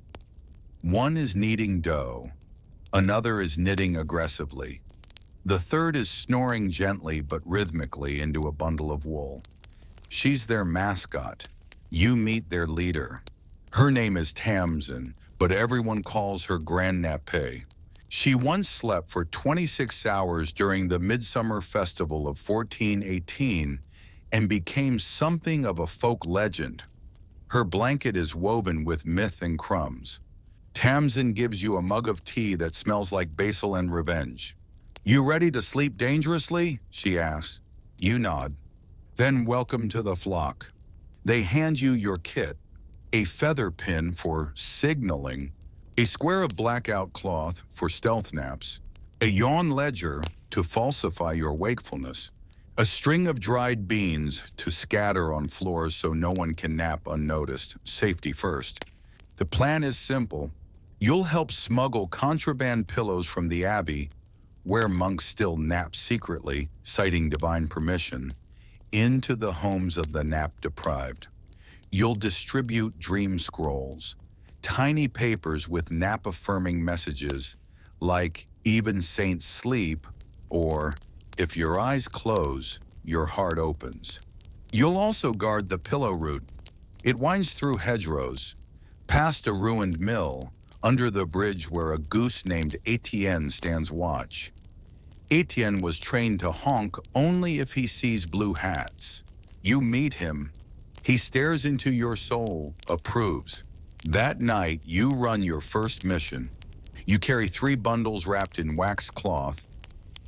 One is kneading dough. Another is knitting aggressively. The third is snoring gently but rhythmically into a bundle of wool. She's their mascot. You meet their leader. Her name is Tamsin, but everyone calls her Grand Nape. She once slept for 26 hours during the Midsummer Festival of 1418 and became something of a folk legend. Her blanket is woven with myth and crumbs. Tamsin gives you a mug of tea that smells like basil and revenge. "You ready to sleep dangerously?" she asks. You nod. Then welcome to the flock. They hand you your kit, a feather pin for signaling, a square of blackout cloth for stealth naps, a yawn ledger to falsify your wakefulness, a string of dried beans to scatter on floors so no one can nap unnoticed, safety first. The plan is simple. You'll help smuggle contraband pillows from the abbey, where monks still nap secretly, citing divine permission, into the homes of the nap-deprived. You'll distribute dream scrolls, tiny papers with nap-affirming messages like "Even saints sleep" or "If your eyes close, your heart opens." You'll also guard the pillow route. It winds through hedgerows, past a ruined mill, under the bridge where a goose named Etienne stands watch. Etienne was trained to honk only if he sees blue hats. You meet him. He stares into your soul, approves. That night, you run your first mission. You carry 3 bundles wrapped in waxed cloth.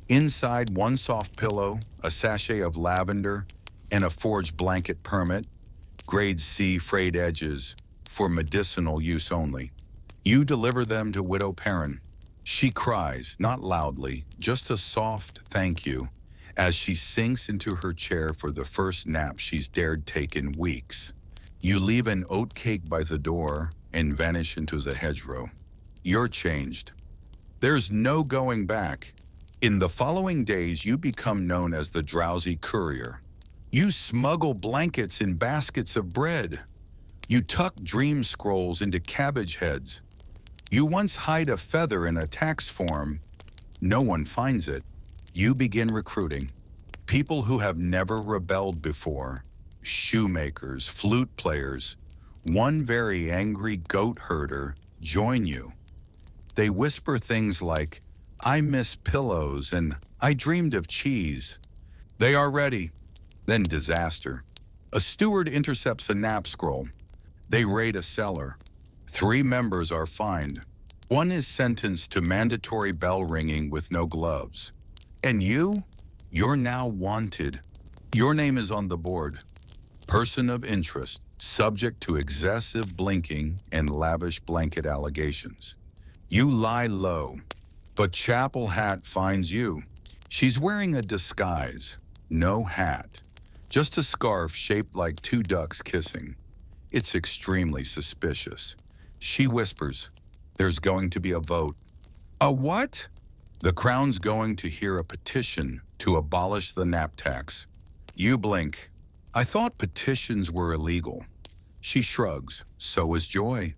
Inside, 1 soft pillow, a sachet of lavender, and a forged blanket permit, grade C frayed edges, for medicinal use only. You deliver them to Widow Perrin. She cries, not loudly, just a soft thank you, as she sinks into her chair for the first nap she's dared take in weeks. You leave an oat cake by the door and vanish into the hedgerow. You're changed. There's no going back. In the following days, you become known as the drowsy courier. You smuggle blankets in baskets of bread. You tuck dream scrolls into cabbage heads. You once hide a feather in a tax form. No one finds it. You begin recruiting. People who have never rebelled before. Shoemakers, flute players. One very angry goat herder join you. They whisper things like, "I miss pillows," and "I dreamed of cheese." They are ready. Then disaster. A steward intercepts a nap scroll. They raid a cellar. 3 members are fined. 1 is sentenced to mandatory bell ringing with no gloves. And you're now wanted. Your name is on the board. Person of interest, subject to excessive blinking and lavish blanket allegations. You lie low, but Chapel Hat finds you. She's wearing a disguise, no hat, just a scarf shaped like 2 ducks kissing. It's extremely suspicious. She whispers, "There's going to be a vote." "A what?" "The Crown's going to hear a petition to abolish the nap tax." You blink. "I thought petitions were illegal." She shrugs. So is Joy.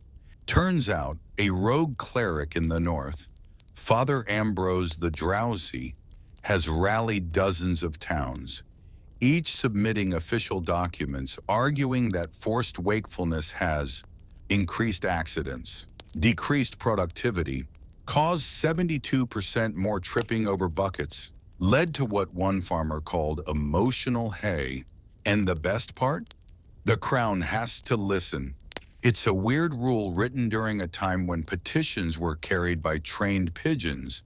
Turns out, a rogue cleric in the north, Father Ambrose the Drowsy, has rallied dozens of towns, each submitting official documents arguing that forced wakefulness has increased accidents, decreased productivity, caused 72% more tripping over buckets, led to what one farmer called emotional hay. And the best part? The Crown has to listen. It's a weird rule written during a time when petitions were carried by trained pigeons,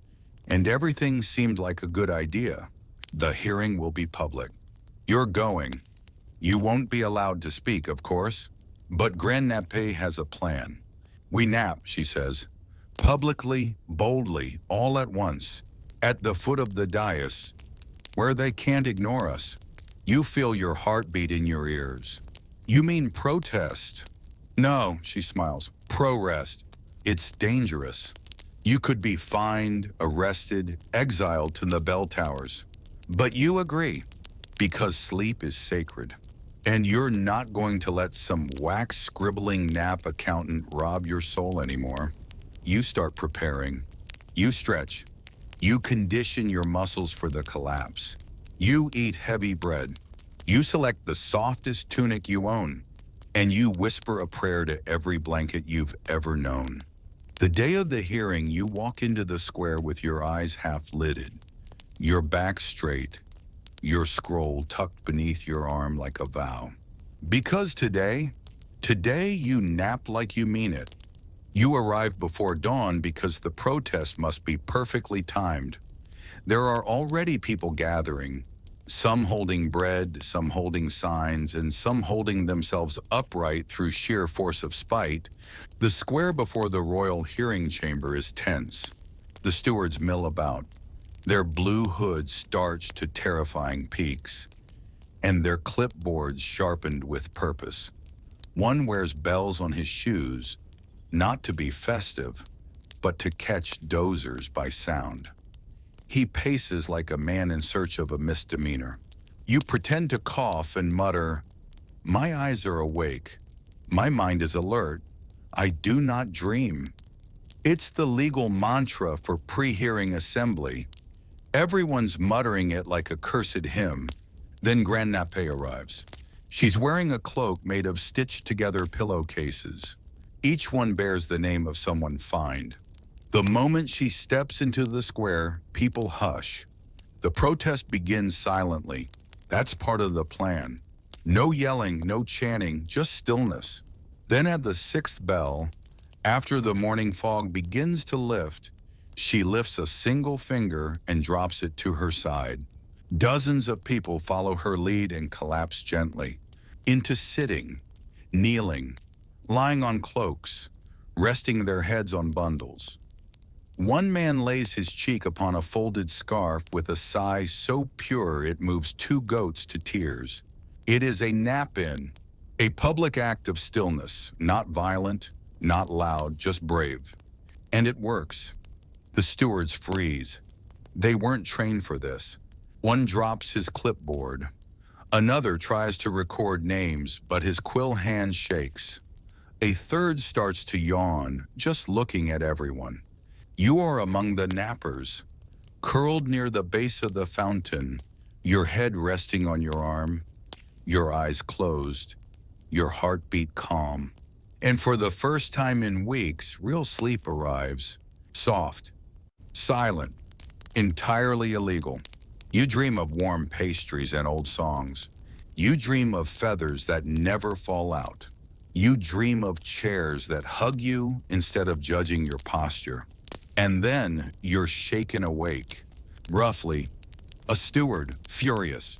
and everything seemed like a good idea. The hearing will be public. You're going. You won't be allowed to speak, of course, but Grand Nappe has a plan. We nap, she says, publicly, boldly, all at once, at the foot of the dais, where they can't ignore us. You feel your heartbeat in your ears. You mean protest? No, she smiles. Pro-rest. It's dangerous. You could be fined, arrested, exiled to the bell towers. But you agree, because sleep is sacred. And you're not going to let some wax-scribbling nap accountant rob your soul anymore. You start preparing. You stretch. You condition your muscles for the collapse. You eat heavy bread. You select the softest tunic you own. And you whisper a prayer to every blanket you've ever known. The day of the hearing, you walk into the square with your eyes half-lidded, your back straight, your scroll tucked beneath your arm like a vow. Because today you nap like you mean it. You arrive before dawn because the protest must be perfectly timed. There are already people gathering, some holding bread, some holding signs, and some holding themselves upright through sheer force of spite. The square before the royal hearing chamber is tense. The stewards mill about, their blue hoods starched to terrifying peaks, and their clipboards sharpened with purpose. One wears bells on his shoes, not to be festive, but to catch dozers by sound. He paces like a man in search of a misdemeanor. You pretend to cough and mutter, "My eyes are awake. My mind is alert. I do not dream." It's the legal mantra for pre-hearing assembly. Everyone's muttering it like a cursed hymn. Then Grandnappe arrives. She's wearing a cloak made of stitched-together pillowcases. Each one bears the name of someone fined. The moment she steps into the square, people hush. The protest begins silently. That's part of the plan. No yelling, no chanting, just stillness. Then at the sixth bell, after the morning fog begins to lift, she lifts a single finger and drops it to her side. Dozens of people follow her lead and collapse gently into sitting, kneeling, lying on cloaks, resting their heads on bundles. One man lays his cheek upon a folded scarf with a sigh so pure it moves two goats to tears. It is a nap-in, a public act of stillness, not violent, not loud, just brave. And it works. The stewards freeze. They weren't trained for this. One drops his clipboard. Another tries to record names, but his quill hand shakes. A third starts to yawn, just looking at everyone. You are among the nappers, curled near the base of the fountain, your head resting on your arm, your eyes closed, your heartbeat calm. And for the first time in weeks, real sleep arrives. Soft, silent, entirely illegal. You dream of warm pastries and old songs. You dream of feathers that never fall out. You dream of chairs that hug you instead of judging your posture. And then you're shaken awake. Roughly, a steward, furious.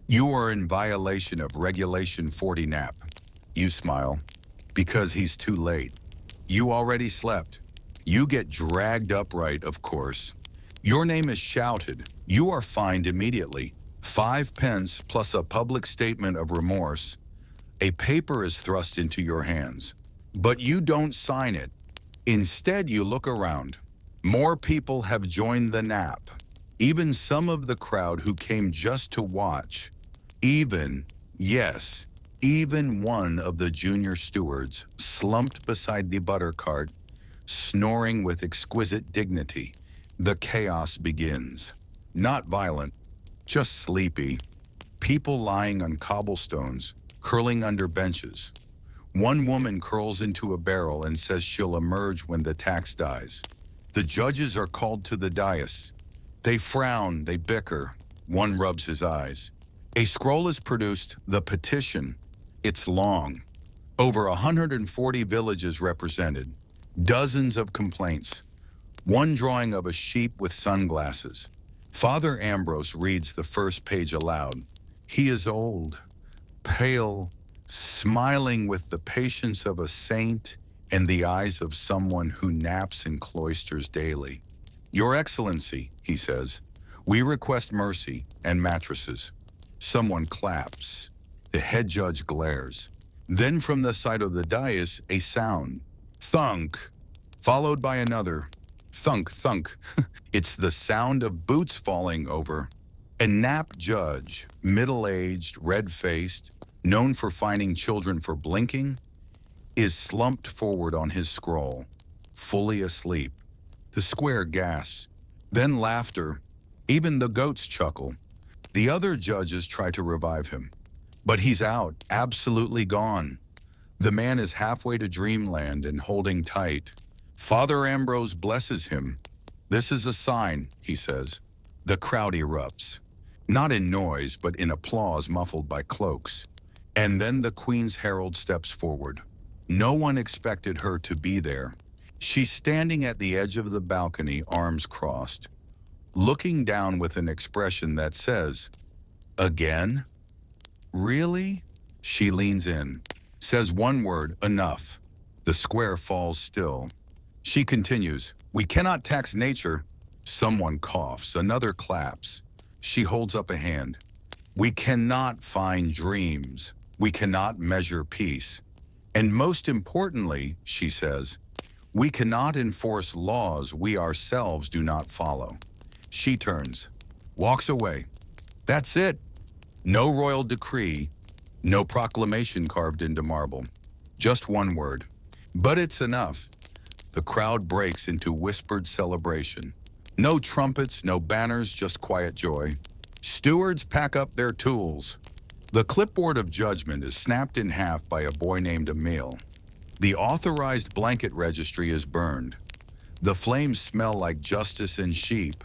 You are in violation of Regulation 40 nap. You smile, because he's too late. You already slept. You get dragged upright, of course. Your name is shouted. You are fined immediately. 5 pence plus a public statement of remorse. A paper is thrust into your hands. But you don't sign it. Instead, you look around. More people have joined the nap. Even some of the crowd who came just to watch. Even, yes, even one of the junior stewards slumped beside the butter cart, snoring with exquisite dignity. The chaos begins. Not violent, just sleepy. People lying on cobblestones, curling under benches. One woman curls into a barrel and says she'll emerge when the tax dies. The judges are called to the dais. They frown, they bicker. One rubs his eyes. A scroll is produced, the petition. It's long. Over 140 villages represented. Dozens of complaints. One drawing of a sheep with sunglasses. Father Ambrose reads the first page aloud. He is old, pale, smiling with the patience of a saint and the eyes of someone who naps in cloisters daily. Your Excellency, he says, we request mercy and mattresses. Someone claps. The head judge glares. Then from the side of the dais, a sound. Thunk, followed by another. Thunk, thunk. It's the sound of boots falling over. A nap judge, middle-aged, red-faced, known for fining children for blinking, is slumped forward on his scroll, fully asleep. The square gasps, then laughter. Even the goats chuckle. The other judges try to revive him. But he's out, absolutely gone. The man is halfway to dreamland and holding tight. Father Ambrose blesses him. This is a sign, he says. The crowd erupts. Not in noise, but in applause muffled by cloaks. And then the Queen's herald steps forward. No one expected her to be there. She's standing at the edge of the balcony, arms crossed, looking down with an expression that says, "Again? Really?" She leans in, says one word, "Enough." The square falls still. She continues, "We cannot tax nature." Someone coughs, another claps. She holds up a hand. "We cannot find dreams. We cannot measure peace. And most importantly," she says, We cannot enforce laws we ourselves do not follow. She turns, walks away. That's it. No royal decree, no proclamation carved into marble. Just one word. But it's enough. The crowd breaks into whispered celebration. No trumpets, no banners, just quiet joy. Stewards pack up their tools. The clipboard of judgment is snapped in half by a boy named Emil. The authorized blanket registry is burned. The flames smell like justice and sheep.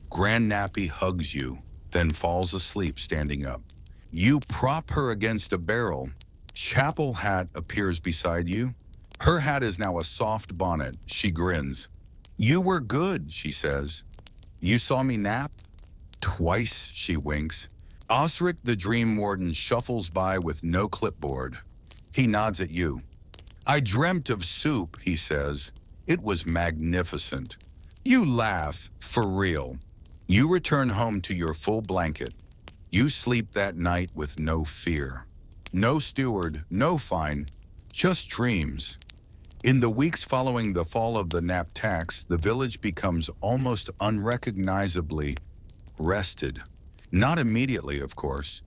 Grand Nappy hugs you, then falls asleep standing up. You prop her against a barrel. Chapel Hat appears beside you. Her hat is now a soft bonnet. She grins. You were good, she says. You saw me nap? Twice, she winks. Osric the Dream Warden shuffles by with no clipboard. He nods at you. I dreamt of soup, he says. It was magnificent. You laugh, for real. You return home to your full blanket. You sleep that night with no fear. No steward, no fine, just dreams. In the weeks following the fall of the Nap tax, the village becomes almost unrecognizably rested. Not immediately, of course.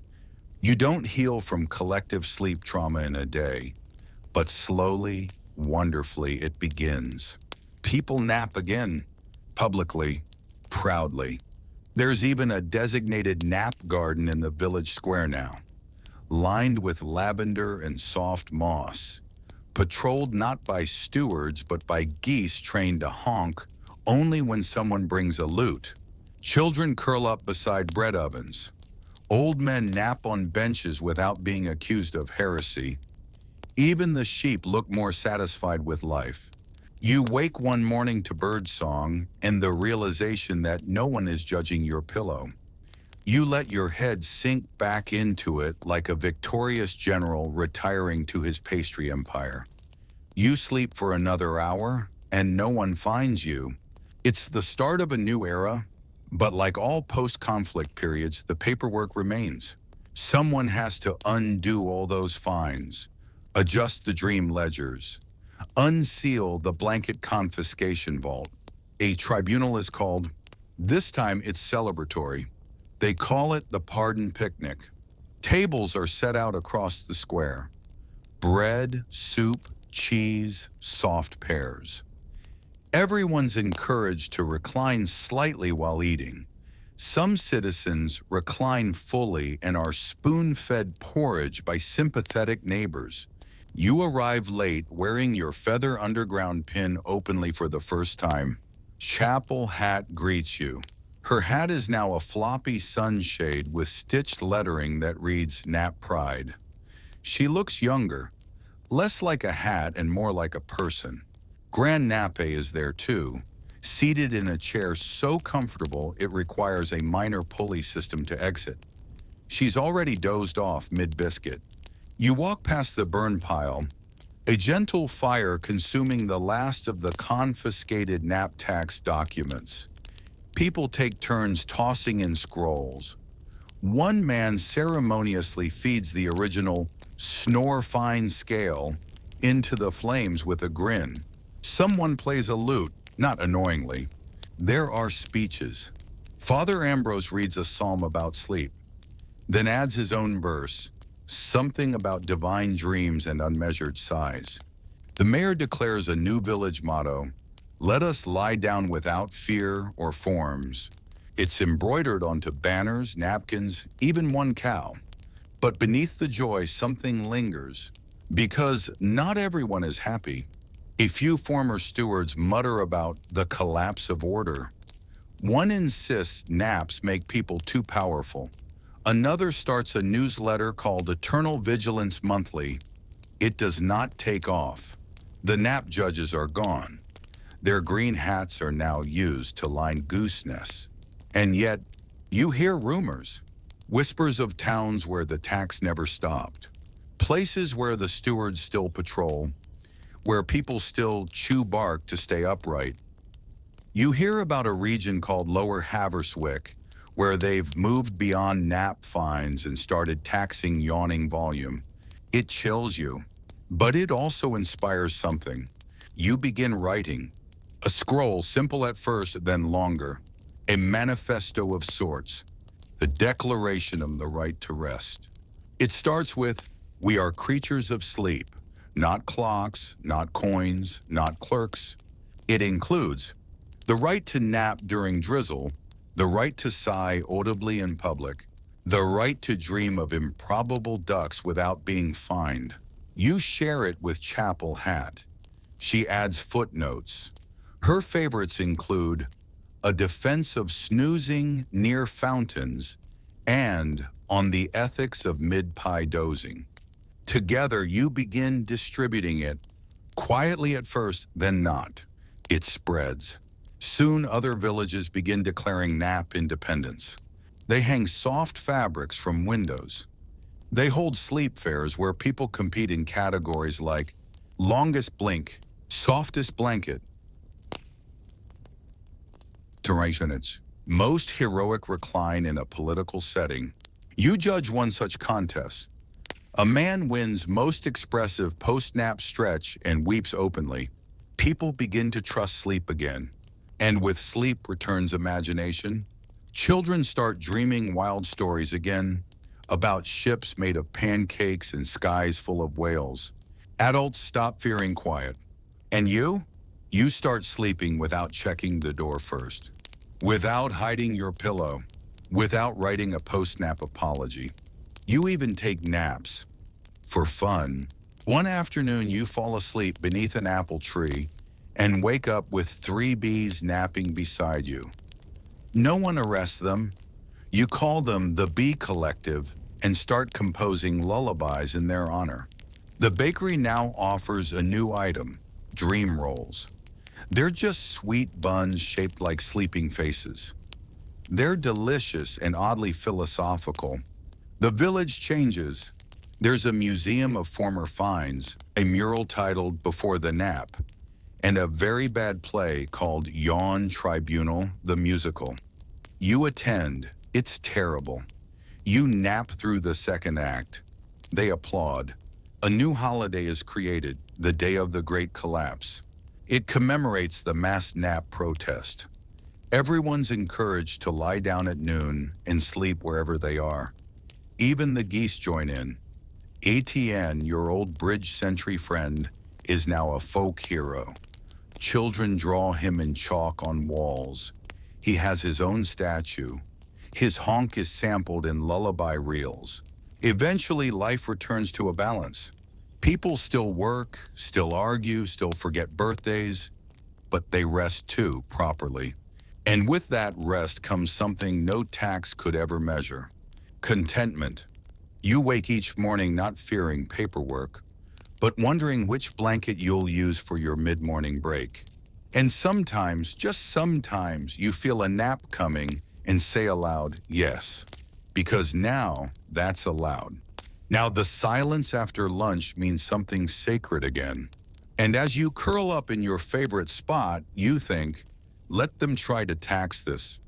You don't heal from collective sleep trauma in a day, but slowly, wonderfully, it begins. People nap again, publicly, proudly. There's even a designated nap garden in the village square now, lined with lavender and soft moss, patrolled not by stewards but by geese trained to honk only when someone brings a lute. Children curl up beside bread ovens. Old men nap on benches without being accused of heresy. Even the sheep look more satisfied with life. You wake one morning to birdsong and the realization that no one is judging your pillow. You let your head sink back into it like a victorious general retiring to his pastry empire. You sleep for another hour and no one finds you. It's the start of a new era, but like all post-conflict periods, the paperwork remains. Someone has to undo all those fines, adjust the dream ledgers, unseal the blanket confiscation vault. A tribunal is called. This time it's celebratory. They call it the pardon picnic. Tables are set out across the square. Bread, soup, cheese, soft pears. Everyone's encouraged to recline slightly while eating. Some citizens recline fully and are spoon-fed porridge by sympathetic neighbors. You arrive late wearing your feather underground pin openly for the first time. Chapel Hat greets you. Her hat is now a floppy sunshade with stitched lettering that reads Nap Pride. She looks younger, less like a hat and more like a person. Grand Nappe is there too, seated in a chair so comfortable it requires a minor pulley system to exit. She's already dozed off mid-biscuit. You walk past the burn pile, a gentle fire consuming the last of the confiscated Nap tax documents. People take turns tossing in scrolls. One man ceremoniously feeds the original snore fine scale into the flames with a grin. Someone plays a lute, not annoyingly. There are speeches. Father Ambrose reads a psalm about sleep, then adds his own verse, something about divine dreams and unmeasured sighs. The mayor declares a new village motto, let us lie down without fear or forms. It's embroidered onto banners, napkins, even one cow. But beneath the joy, something lingers. Because not everyone is happy. A few former stewards mutter about the collapse of order. One insists naps make people too powerful. Another starts a newsletter called Eternal Vigilance Monthly. It does not take off. The nap judges are gone. Their green hats are now used to line goose nests. And yet, you hear rumors. Whispers of towns where the tax never stopped. Places where the stewards still patrol. Where people still chew bark to stay upright. You hear about a region called Lower Haverswick, where they've moved beyond nap fines and started taxing Yawning volume. It chills you, but it also inspires something. You begin writing. A scroll, simple at first, then longer. A manifesto of sorts. The Declaration of the Right to Rest. It starts with, "We are creatures of sleep, not clocks, not coins, not clerks." It includes the right to nap during drizzle, the right to sigh audibly in public, the right to dream of improbable ducks without being fined. You share it with Chapel Hat. She adds footnotes. Her favorites include a defense of snoozing near fountains and on the ethics of mid-pie dozing. Together, you begin distributing it, quietly at first, then not. It spreads. Soon, other villages begin declaring nap independence. They hang soft fabrics from windows. They hold sleep fairs where people compete in categories like longest blink, softest blanket, durations, most heroic recline in a political setting. You judge one such contest. A man wins most expressive post-nap stretch and weeps openly. People begin to trust sleep again. And with sleep returns imagination. Children start dreaming wild stories again about ships made of pancakes and skies full of whales. Adults stop fearing quiet. And you? You start sleeping without checking the door first, without hiding your pillow, without writing a post-nap apology. You even take naps. For fun. One afternoon you fall asleep beneath an apple tree and wake up with 3 bees napping beside you. No one arrests them. You call them the Bee Collective and start composing lullabies in their honor. The bakery now offers a new item, dream rolls. They're just sweet buns shaped like sleeping faces. They're delicious and oddly philosophical. The village changes. There's a museum of former finds, a mural titled Before the Nap, and a very bad play called Yawn Tribunal, the musical. You attend. It's terrible. You nap through the second act. They applaud. A new holiday is created, the Day of the Great Collapse. It commemorates the mass nap protest. Everyone's encouraged to lie down at noon and sleep wherever they are. Even the geese join in. ATN, your old bridge sentry friend, is now a folk hero. Children draw him in chalk on walls. He has his own statue. His honk is sampled in lullaby reels. Eventually, life returns to a balance. People still work, still argue, still forget birthdays, but they rest too, properly. And with that rest comes something no tax could ever measure: contentment. You wake each morning not fearing paperwork, but wondering which blanket you'll use for your mid-morning break. And sometimes, just sometimes, you feel a nap coming and say aloud, yes, because now that's allowed. Now the silence after lunch means something sacred again. And as you curl up in your favorite spot, you think, let them try to tax this.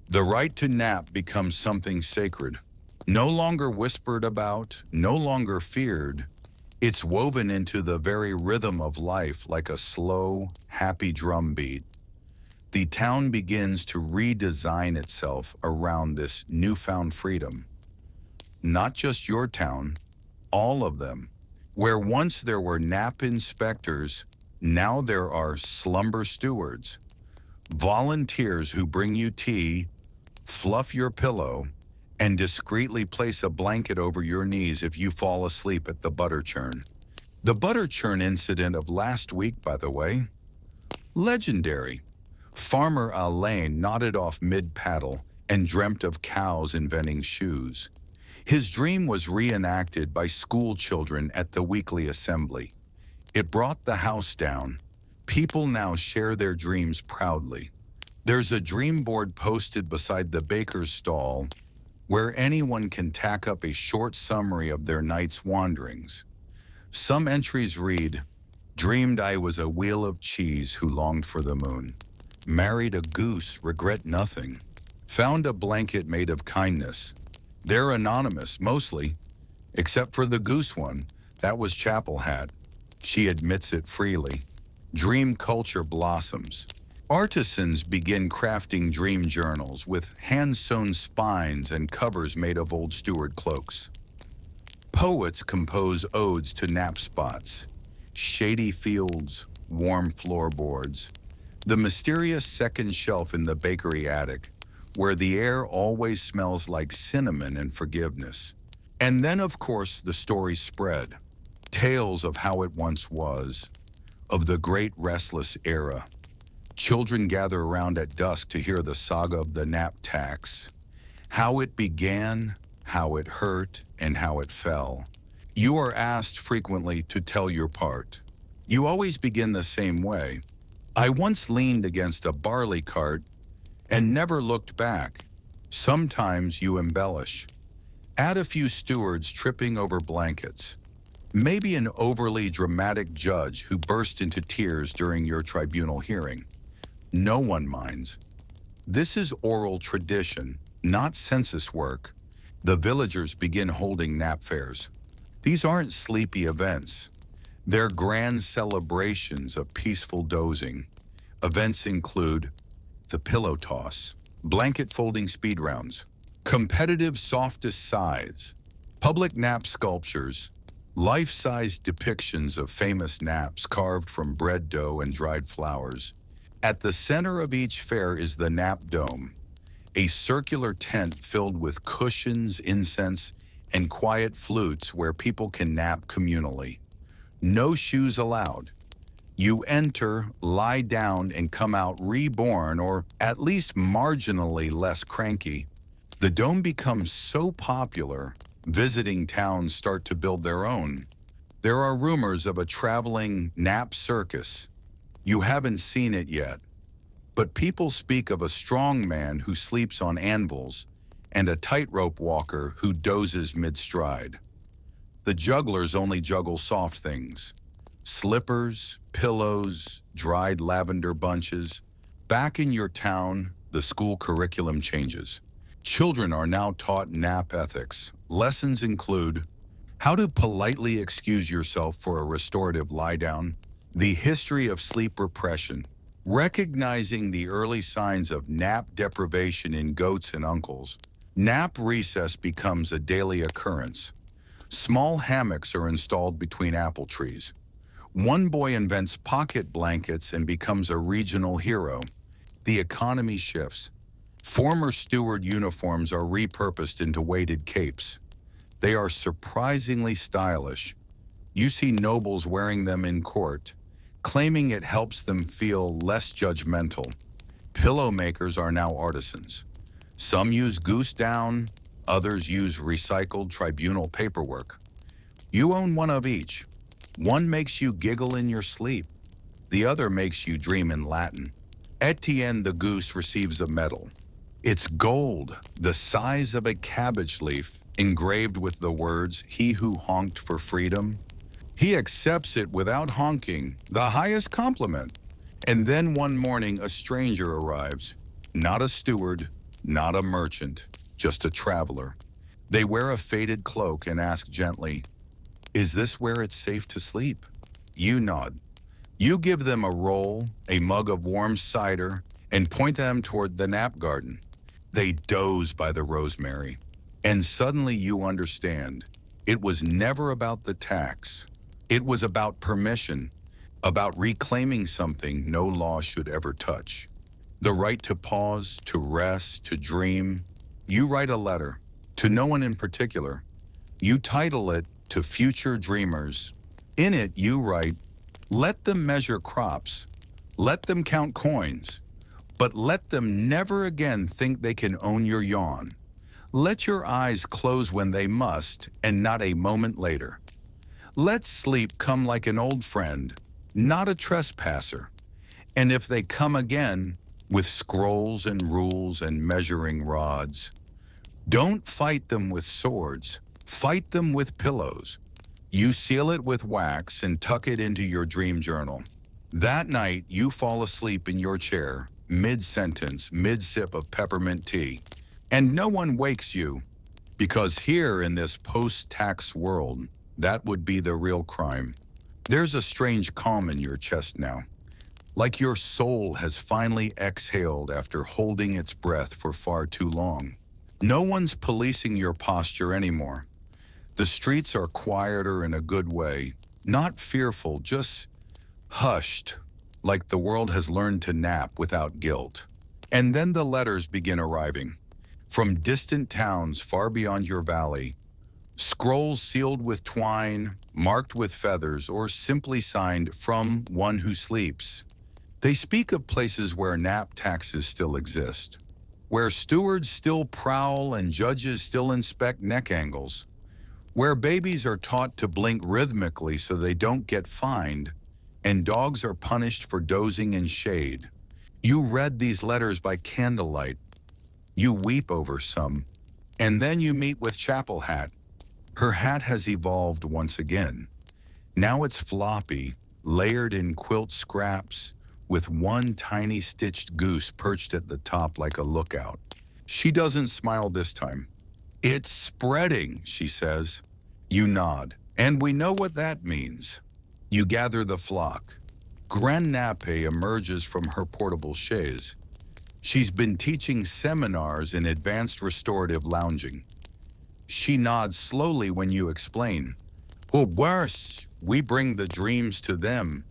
The right to nap becomes something sacred. No longer whispered about, no longer feared. It's woven into the very rhythm of life like a slow, happy drum beat. The town begins to redesign itself around this newfound freedom. Not just your town, all of them. Where once there were nap inspectors, now there are slumber stewards. Volunteers who bring you tea, fluff your pillow, and discreetly place a blanket over your knees if you fall asleep at the butter churn. The butter churn incident of last week, by the way, legendary. Farmer Alain nodded off mid-paddle and dreamt of cows inventing shoes. His dream was reenacted by school children at the weekly assembly. It brought the house down. People now share their dreams proudly. There's a dream board posted beside the baker's stall where anyone can tack up a short summary of their night's wanderings. Some entries read, dreamed I was a wheel of cheese who longed for the moon. Married a goose, regret nothing. Found a blanket made of kindness. They're anonymous, mostly, except for the goose one. That was Chapel Hat. She admits it freely. Dream culture blossoms. Artisans begin crafting dream journals with hand-sewn spines and covers made of old steward cloaks. Poets compose odes to nap spots, shady fields, warm floorboards, the mysterious second shelf in the bakery attic, where the air always smells like cinnamon and forgiveness. And then, of course, the stories spread. Tales of how it once was, of the great restless era. Children gather around at dusk to hear the saga of the nap tax, how it began, how it hurt, and how it fell. You are asked frequently to tell your part. You always begin the same way. I once leaned against a barley cart and never looked back. Sometimes you embellish. Add a few stewards tripping over blankets. Maybe an overly dramatic judge who burst into tears during your tribunal hearing. No one minds. This is oral tradition, not census work. The villagers begin holding nap fairs. These aren't sleepy events. They're grand celebrations of peaceful dozing. Events include the pillow toss, blanket folding speed rounds, competitive softest sighs, public nap sculptures, life-size depictions of famous naps carved from bread dough and dried flowers. At the center of each fair is the nap dome, a circular tent filled with cushions, incense, and quiet flutes where people can nap communally. No shoes allowed. You enter, lie down, and come out reborn, or at least marginally less cranky. The dome becomes so popular, visiting towns start to build their own. There are rumors of a traveling nap circus. You haven't seen it yet, but people speak of a strong man who sleeps on anvils and a tightrope walker who dozes mid-stride. The jugglers only juggle soft things. Slippers, pillows, dried lavender bunches. Back in your town, the school curriculum changes. Children are now taught nap ethics. Lessons include how to politely excuse yourself for a restorative lie-down, the history of sleep repression, recognizing the early signs of nap deprivation in goats and uncles. Nap recess becomes a daily occurrence. Small hammocks are installed between apple trees. One boy invents pocket blankets and becomes a regional hero. The economy shifts. Former steward uniforms are repurposed into weighted capes. They are surprisingly stylish. You see nobles wearing them in court, claiming it helps them feel less judgmental. Pillow makers are now artisans. Some use goose down, others use recycled tribunal paperwork. You own one of each. One makes you giggle in your sleep. The other makes you dream in Latin. Etienne the goose receives a medal. It's gold, the size of a cabbage leaf, engraved with the words, "He who honked for freedom." He accepts it without honking, the highest compliment. And then one morning a stranger arrives. Not a steward, not a merchant, just a traveler. They wear a faded cloak and ask gently, "Is this where it's safe to sleep?" You nod. You give them a roll, a mug of warm cider, and point them toward the nap garden. They doze by the rosemary. And suddenly you understand. It was never about the tax. It was about permission, about reclaiming something no law should ever touch. The right to pause, to rest, to dream. You write a letter, to no one in particular. You title it, "To Future Dreamers." In it you write, "Let them measure crops, let them count coins, but let them never again think they can own your yawn. Let your eyes close when they must, and not a moment later. Let sleep come like an old friend, not a trespasser. And if they come again, with scrolls and rules and measuring rods, don't fight them with swords, fight them with pillows." You seal it with wax and tuck it into your dream journal. That night, you fall asleep in your chair, mid-sentence, mid-sip of peppermint tea. And no one wakes you, because here in this post-tax world, that would be the real crime. There's a strange calm in your chest now. like your soul has finally exhaled after holding its breath for far too long. No one's policing your posture anymore. The streets are quieter in a good way, not fearful, just hushed, like the world has learned to nap without guilt. And then the letters begin arriving. From distant towns far beyond your valley, scrolls sealed with twine, marked with feathers, or simply signed "From one who sleeps." They speak of places where nap taxes still exist, where stewards still prowl and judges still inspect neck angles, where babies are taught to blink rhythmically so they don't get fined, and dogs are punished for dozing in shade. You read these letters by candlelight. You weep over some, and then you meet with Chapel Hat. Her hat has evolved once again. Now it's floppy, layered in quilt scraps, with one tiny stitched goose perched at the top like a lookout. She doesn't smile this time. "It's spreading," she says. You nod, and we know what that means. You gather the flock. Gran Nape emerges from her portable chaise. She's been teaching seminars in advanced restorative lounging. She nods slowly when you explain. Or worse, we bring the dreams to them.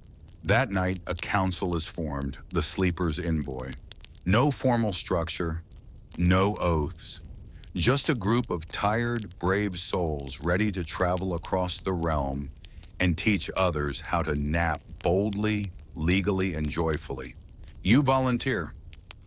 That night, a council is formed, the Sleeper's Envoy. No formal structure, no oaths. Just a group of tired, brave souls ready to travel across the realm and teach others how to nap boldly, legally, and joyfully. You volunteer.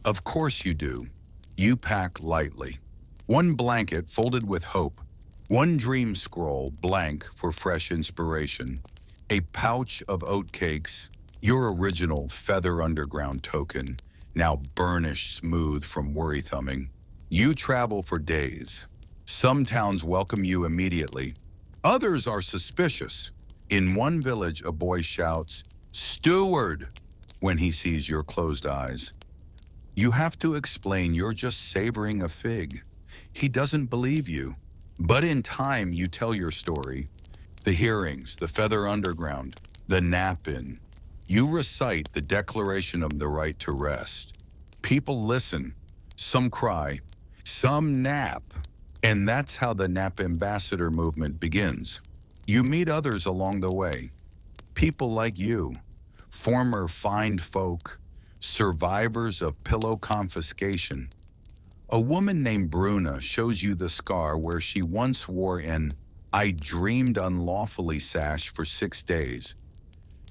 Of course you do. You pack lightly. One blanket folded with hope. One dream scroll blank for fresh inspiration. A pouch of oatcakes, your original Feather Underground token, now burnished smooth from worry thumbing. You travel for days. Some towns welcome you immediately. Others are suspicious. In one village, a boy shouts, "Steward!" when he sees your closed eyes. You have to explain you're just savoring a fig. He doesn't believe you. But in time, you tell your story. The hearings, the Feather Underground, the nap-in. You recite the Declaration of the Right to Rest. People listen. Some cry. Some nap. And that's how the Nap Ambassador movement begins. You meet others along the way. People like you, former fined folk, survivors of pillow confiscation. A woman named Bruna shows you the scar where she once wore an "I dreamed unlawfully" sash for 6 days.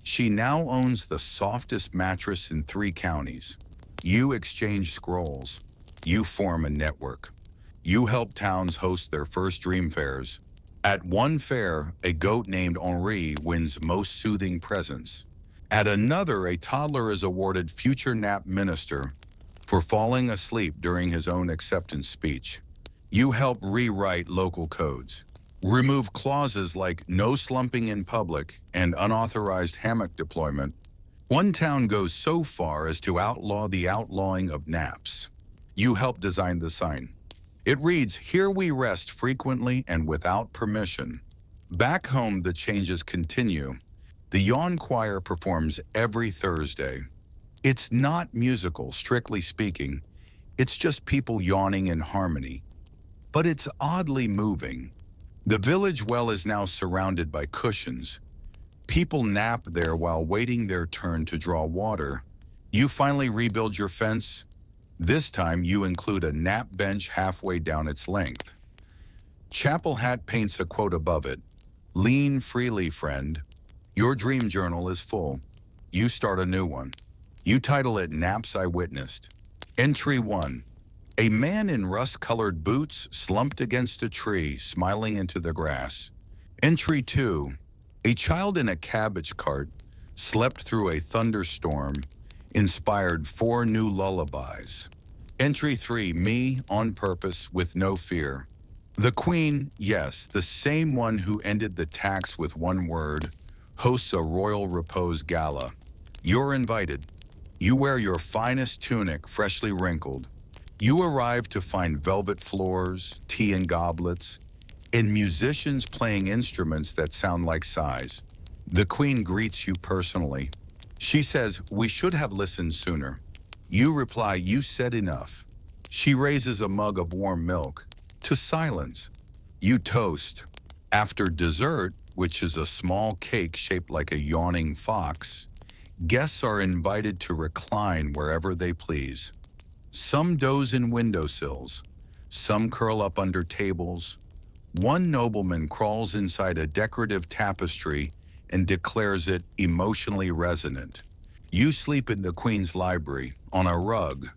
She now owns the softest mattress in 3 counties. You exchange scrolls. You form a network. You help towns host their first dream fairs. At one fair, a goat named Henri wins Most Soothing Presence. At another, a toddler is awarded Future Nap Minister for falling asleep during his own acceptance speech. You help rewrite local codes. Remove clauses like no slumping in public and unauthorized hammock deployment. One town goes so far as to outlaw the outlawing of naps. You help design the sign. It reads, "Here we rest frequently and without permission." Back home, the changes continue. The Yawn Choir performs every Thursday. It's not musical, strictly speaking. It's just people yawning in harmony. But it's oddly moving. The village well is now surrounded by cushions. People nap there while waiting their turn to draw water. You finally rebuild your fence. This time you include a nap bench halfway down its length. Chapel Hat paints a quote above it. "Lean freely, friend. Your dream journal is full." You start a new one. You title it "Naps I Witnessed." Entry 1. A man in rust-colored boots slumped against a tree, smiling into the grass. Entry 2. A child in a cabbage cart slept through a thunderstorm, inspired 4 new lullabies. Entry 3. Me, on purpose, with no fear. The Queen, yes, the same one who ended the tax with one word, hosts a royal repose gala. You're invited. You wear your finest tunic, freshly wrinkled. You arrive to find velvet floors, tea and goblets, and musicians playing instruments that sound like sighs. The Queen greets you personally. She says, "We should have listened sooner." You reply, "You said enough." She raises a mug of warm milk. To silence. You toast. After dessert, which is a small cake shaped like a yawning fox, guests are invited to recline wherever they please. Some doze in windowsills. Some curl up under tables. One nobleman crawls inside a decorative tapestry and declares it emotionally resonant. You sleep in the Queen's library, on a rug,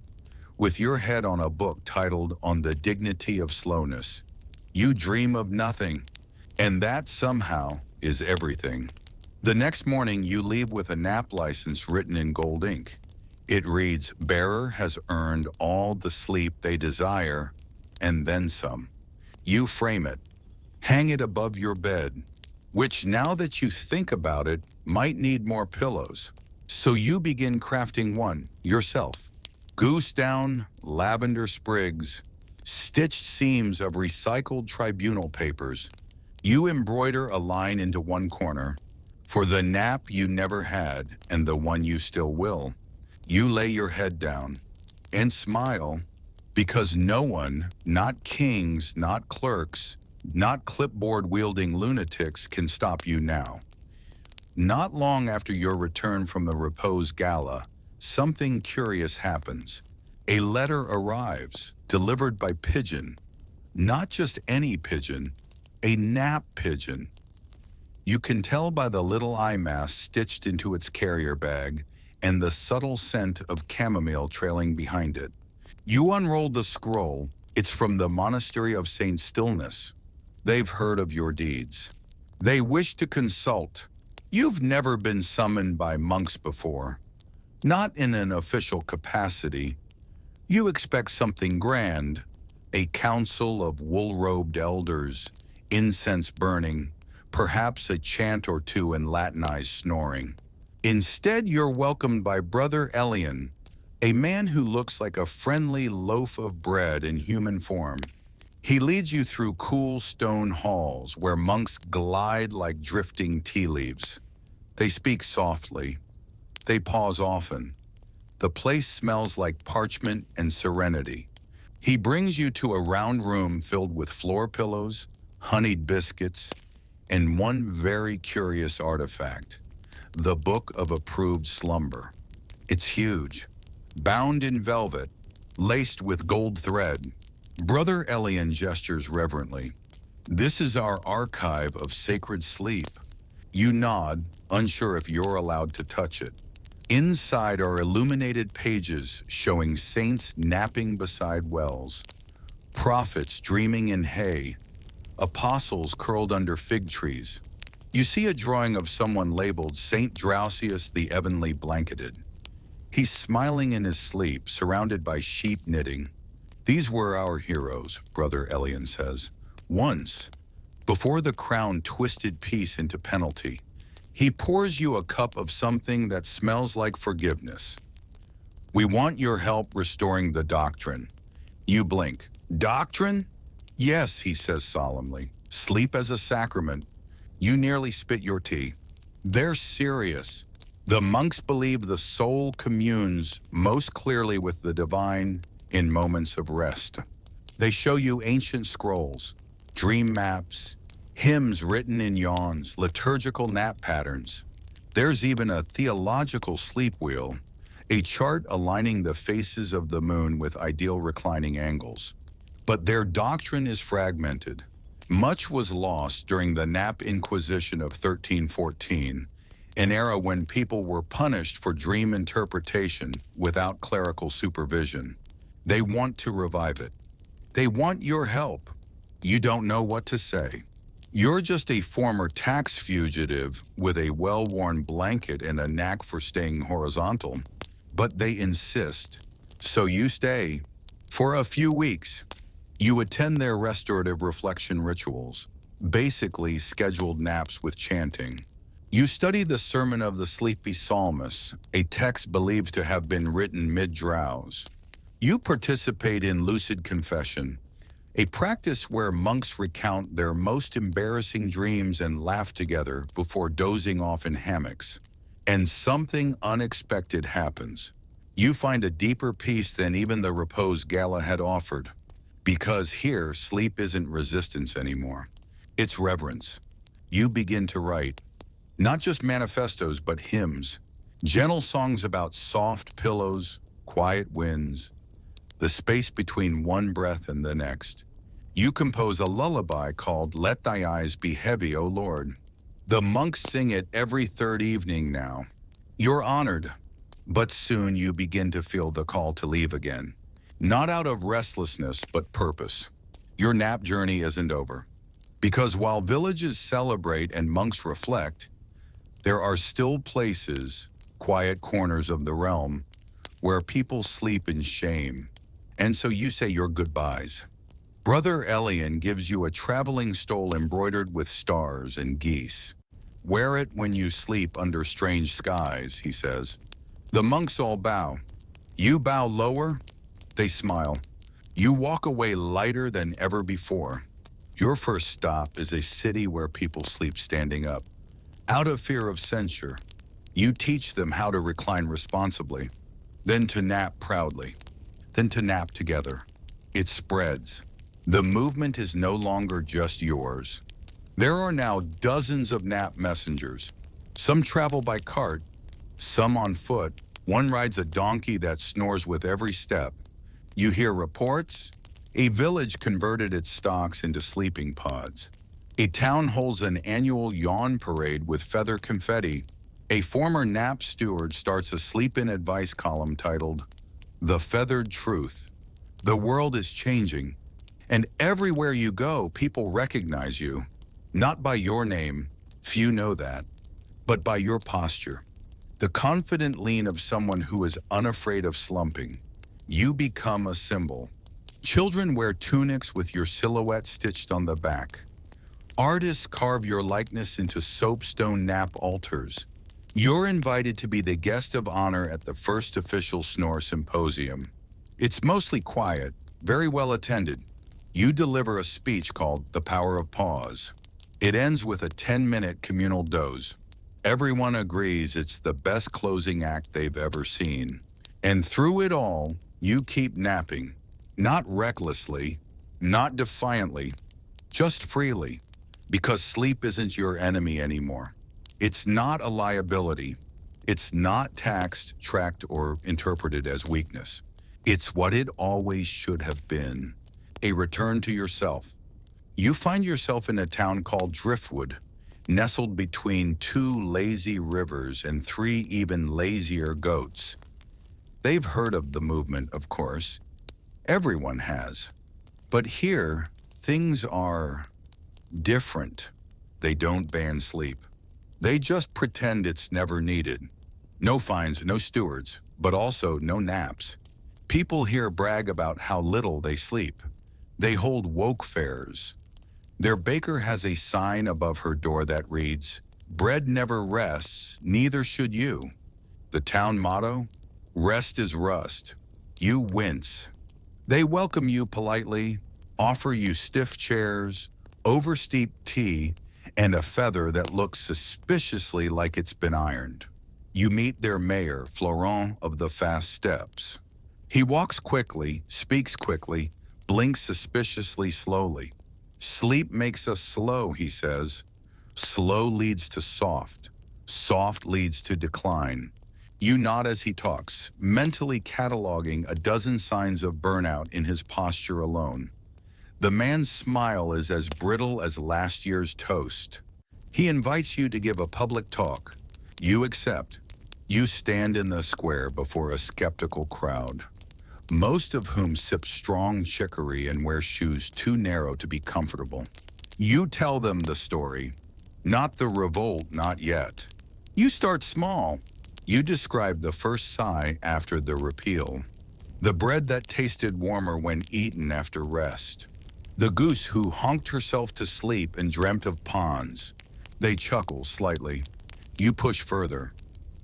with your head on a book titled On the Dignity of Slowness. You dream of nothing, and that somehow is everything. The next morning, you leave with a nap license written in gold ink. It reads, "Bearer has earned all the sleep they desire, and then some." You frame it, hang it above your bed, which, now that you think about it, might need more pillows. So you begin crafting one yourself. Goose down, lavender sprigs, stitched seams of recycled tribunal papers. You embroider a line into one corner. For the nap you never had and the one you still will. You lay your head down and smile, because no one, not kings, not clerks, not clipboard-wielding lunatics, can stop you now. Not long after your return from the Repose Gala, something curious happens. A letter arrives, delivered by pigeon. Not just any pigeon, a nap pigeon. You can tell by the little eye mask stitched into its carrier bag and the subtle scent of chamomile trailing behind it. You unroll the scroll. It's from the Monastery of Saint Stillness. They've heard of your deeds. They wish to consult. You've never been summoned by monks before, not in an official capacity. You expect something grand, a council of wool-robed elders, incense burning, perhaps a chant or two in Latinized snoring. Instead, you're welcomed by Brother Elian, a man who looks like a friendly loaf of bread in human form. He leads you through cool stone halls where monks glide like drifting tea leaves. They speak softly. They pause often. The place smells like parchment and serenity. He brings you to a round room filled with floor pillows, honeyed biscuits, and one very curious artifact, the Book of Approved Slumber. It's huge, bound in velvet, laced with gold thread. Brother Elian gestures reverently. "This is our archive of sacred sleep." You nod, unsure if you're allowed to touch it. Inside are illuminated pages showing saints napping beside wells, prophets dreaming in hay, apostles curled under fig trees. You see a drawing of someone labeled Saint Drowsius the Evenly Blanketed. He's smiling in his sleep, surrounded by sheep knitting. "These were our heroes," Brother Elian says. "Once, before the crown twisted peace into penalty." He pours you a cup of something that smells like forgiveness. "We want your help restoring the doctrine." You blink. "Doctrine?" "Yes," he says solemnly. "Sleep as a sacrament." You nearly spit your tea. They're serious. The monks believe the soul communes most clearly with the divine in moments of rest. They show you ancient scrolls, dream maps, hymns written in yawns, liturgical nap patterns. There's even a theological sleep wheel, a chart aligning the faces of the moon with ideal reclining angles. But their doctrine is fragmented. Much was lost during the Nap Inquisition of 1314, an era when people were punished for dream interpretation without clerical supervision. They want to revive it. They want your help. You don't know what to say. You're just a former tax fugitive with a well-worn blanket and a knack for staying horizontal. But they insist. So you stay. For a few weeks, you attend their restorative reflection rituals, basically scheduled naps with chanting. You study the Sermon of the Sleepy Psalmist, a text believed to have been written mid-drowse. You participate in lucid confession, a practice where monks recount their most embarrassing dreams and laugh together before dozing off in hammocks. And something unexpected happens. You find a deeper peace than even the repose gala had offered. Because here, sleep isn't resistance anymore. It's reverence. You begin to write, not just manifestos, but hymns, gentle songs about soft pillows, quiet winds, the space between one breath and the next. You compose a lullaby called Let Thy Eyes Be Heavy, O Lord. The monks sing it every third evening now. You're honored, but soon you begin to feel the call to leave again. Not out of restlessness, but purpose. Your nap journey isn't over. Because while villages celebrate and monks reflect, there are still places, quiet corners of the realm, where people sleep in shame. And so you say your goodbyes. Brother Elian gives you a traveling stole embroidered with stars and geese. Wear it when you sleep under strange skies, he says. The monks all bow. You bow lower, they smile. You walk away lighter than ever before. Your first stop is a city where people sleep standing up. Out of fear of censure, you teach them how to recline responsibly, then to nap proudly, then to nap together. It spreads. The movement is no longer just yours. There are now dozens of nap messengers. Some travel by cart, some on foot. One rides a donkey that snores with every step. You hear reports. A village converted its stocks into sleeping pods. A town holds an annual yawn parade with feather confetti. A former nap steward starts a sleep-in advice column titled, The Feathered Truth. The world is changing, and everywhere you go, people recognize you. Not by your name, few know that, but by your posture. The confident lean of someone who is unafraid of slumping. You become a symbol. Children wear tunics with your silhouette stitched on the back. Artists carve your likeness into soapstone nap altars. You're invited to be the guest of honor at the first official snore symposium. It's mostly quiet, very well attended. You deliver a speech called The Power of Pause. It ends with a 10-minute communal doze. Everyone agrees it's the best closing act they've ever seen. And through it all, you keep napping. Not recklessly, not defiantly, just freely. Because sleep isn't your enemy anymore. It's not a liability. It's not taxed, tracked, or interpreted as weakness. It's what it always should have been. A return to yourself. You find yourself in a town called Driftwood, nestled between two lazy rivers and three even lazier goats. They've heard of the movement, of course. Everyone has. But here, things are different. They don't ban sleep. They just pretend it's never needed. No fines, no stewards, but also no naps. People here brag about how little they sleep. They hold woke fairs. Their baker has a sign above her door that reads, Bread never rests, neither should you. The town motto, Rest is rust. You wince. They welcome you politely, offer you stiff chairs, oversteeped tea, and a feather that looks suspiciously like it's been ironed. You meet their mayor, Florent of the Fast Steps. He walks quickly, speaks quickly, blinks suspiciously slowly. Sleep makes us slow, he says. Slow leads to soft. Soft leads to decline. You nod as he talks, mentally cataloging a dozen signs of burnout in his posture alone. The man's smile is as brittle as last year's toast. He invites you to give a public talk. You accept. You stand in the square before a skeptical crowd, most of whom sip strong chicory and wear shoes too narrow to be comfortable. You tell them the story, not the revolt, not yet. You start small. You describe the first sigh after the repeal, the bread that tasted warmer when eaten after rest, the goose who honked herself to sleep and dreamt of ponds. They chuckle slightly. You push further.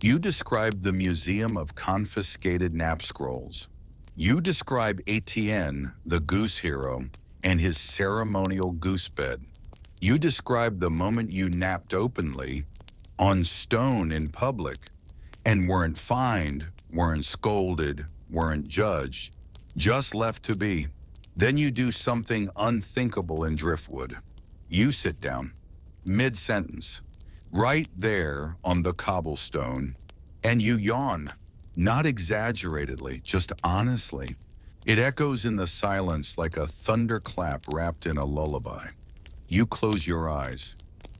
You describe the museum of confiscated nap scrolls. You describe Etienne, the goose hero, and his ceremonial goose bed. You describe the moment you napped openly, on stone in public, and weren't fined, weren't scolded, weren't judged, just left to be. Then you do something unthinkable in Driftwood. You sit down, mid-sentence, right there on the cobblestone, and you yawn, not exaggeratedly, just honestly. It echoes in the silence like a thunderclap wrapped in a lullaby. You close your eyes.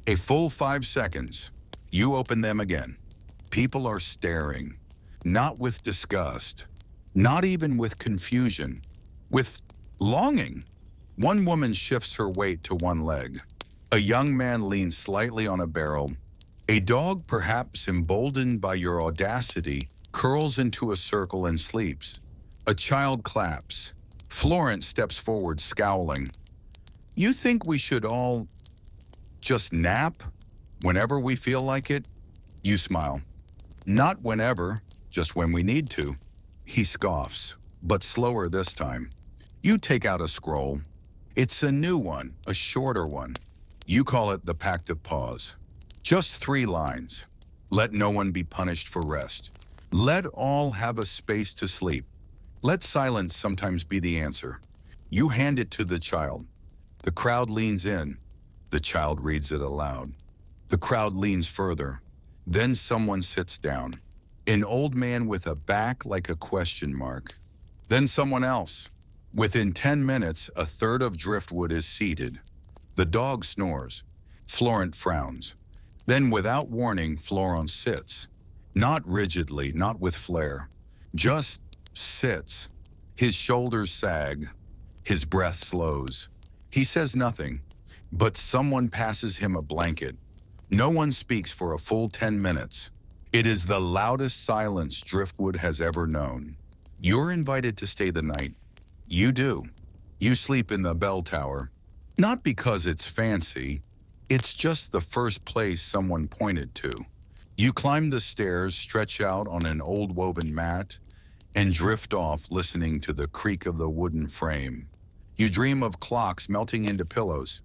A full 5 seconds. You open them again. People are staring, not with disgust, not even with confusion, with longing. One woman shifts her weight to one leg. A young man leans slightly on a barrel. A dog, perhaps emboldened by your audacity, curls into a circle and sleeps. A child claps. Florence steps forward, scowling. You think we should all just nap whenever we feel like it? You smile. Not whenever, just when we need to. He scoffs, but slower this time. You take out a scroll. It's a new one, a shorter one. You call it the Pact of Pause. Just 3 lines. Let no one be punished for rest. Let all have a space to sleep. Let silence sometimes be the answer. You hand it to the child. The crowd leans in. The child reads it aloud. The crowd leans further. Then someone sits down. An old man with a back like a question mark. Then someone else. Within 10 minutes, a third of Driftwood is seated. The dog snores. Florent frowns. Then, without warning, Florent sits. Not rigidly, not with flair. Just sits. His shoulders sag. His breath slows. He says nothing, but someone passes him a blanket. No one speaks for a full 10 minutes. It is the loudest silence Driftwood has ever known. You're invited to stay the night. You do. You sleep in the bell tower. Not because it's fancy. It's just the first place someone pointed to. You climb the stairs, stretch out on an old woven mat, and drift off listening to the creak of the wooden frame. You dream of clocks melting into pillows.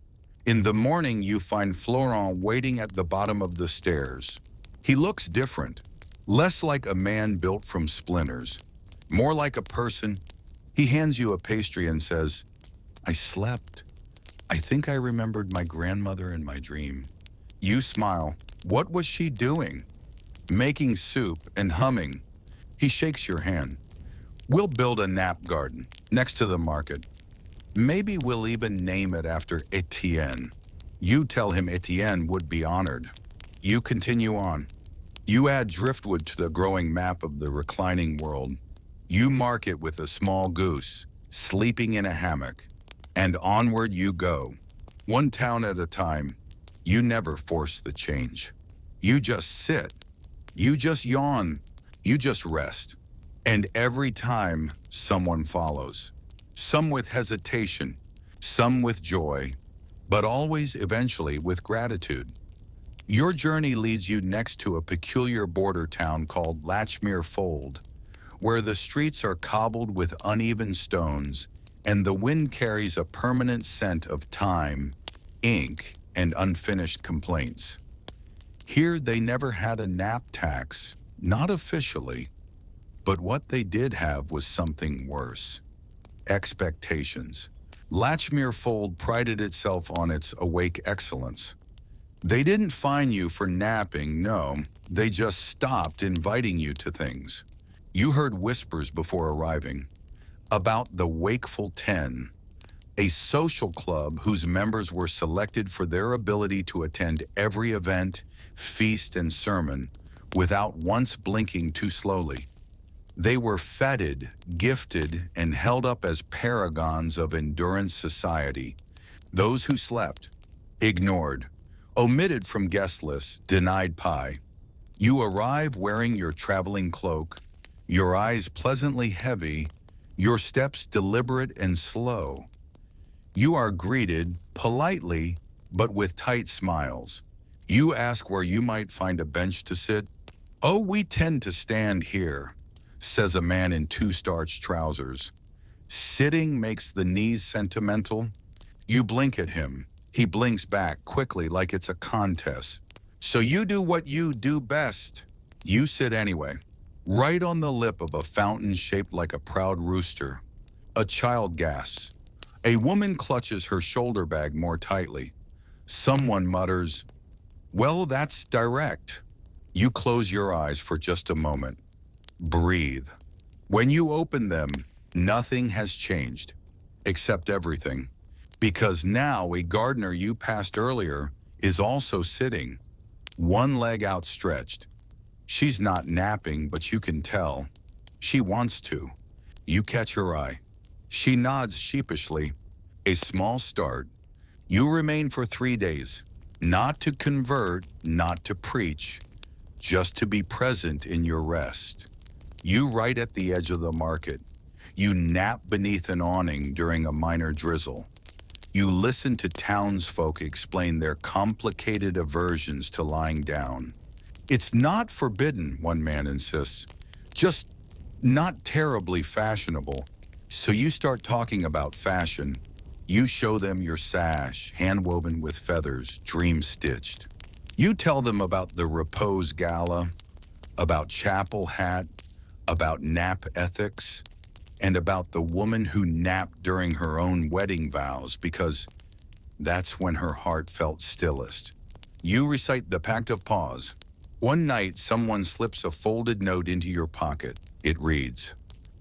In the morning, you find Florent waiting at the bottom of the stairs. He looks different, less like a man built from splinters, more like a person. He hands you a pastry and says, I slept. I think I remembered my grandmother in my dream. You smile. What was she doing? Making soup and humming. He shakes your hand. We'll build a nap garden next to the market. Maybe we'll even name it after Etienne. You tell him Etienne would be honored. You continue on. You add Driftwood to the growing map of the reclining world. You mark it with a small goose, sleeping in a hammock. And onward you go. One town at a time. You never force the change. You just sit. You just yawn. You just rest. And every time, someone follows. Some with hesitation, some with joy, but always eventually with gratitude. Your journey leads you next to a peculiar border town called Latchmere Fold, where the streets are cobbled with uneven stones and the wind carries a permanent scent of time, ink, and unfinished complaints. Here they never had a nap tax, not officially, but what they did have was something worse. Expectations. Latchmere Fold prided itself on its awake excellence. They didn't fine you for napping, no, they just stopped inviting you to things. You heard whispers before arriving about the Wakeful 10, a social club whose members were selected for their ability to attend every event, feast, and sermon without once blinking too slowly. They were feted, gifted, and held up as paragons of endurance society. Those who slept, ignored, omitted from guest lists, denied pie. You arrive wearing your traveling cloak, your eyes pleasantly heavy, your steps deliberate and slow. You are greeted politely, but with tight smiles. You ask where you might find a bench to sit. Oh, we tend to stand here, says a man in 2 starched trousers. Sitting makes the knees sentimental. You blink at him. He blinks back quickly like it's a contest. So you do what you do best. You sit anyway, right on the lip of a fountain shaped like a proud rooster. A child gasps. A woman clutches her shoulder bag more tightly. Someone mutters, "Well, that's direct." You close your eyes for just a moment. Breathe. When you open them, nothing has changed, except everything. Because now a gardener you passed earlier is also sitting, one leg outstretched. She's not napping, but you can tell. She wants to. You catch her eye. She nods sheepishly. A small start. You remain for 3 days. Not to convert, not to preach, just to be present in your rest. You write at the edge of the market. You nap beneath an awning during a minor drizzle. You listen to townsfolk explain their complicated aversions to lying down. It's not forbidden, one man insists, just not terribly fashionable. So you start talking about fashion. You show them your sash, hand-woven with feathers, dream-stitched. You tell them about the repose gala, about chapel hat, about nap ethics, and about the woman who napped during her own wedding vows because that's when her heart felt stillest. You recite the Pact of Pause. One night, someone slips a folded note into your pocket. It reads,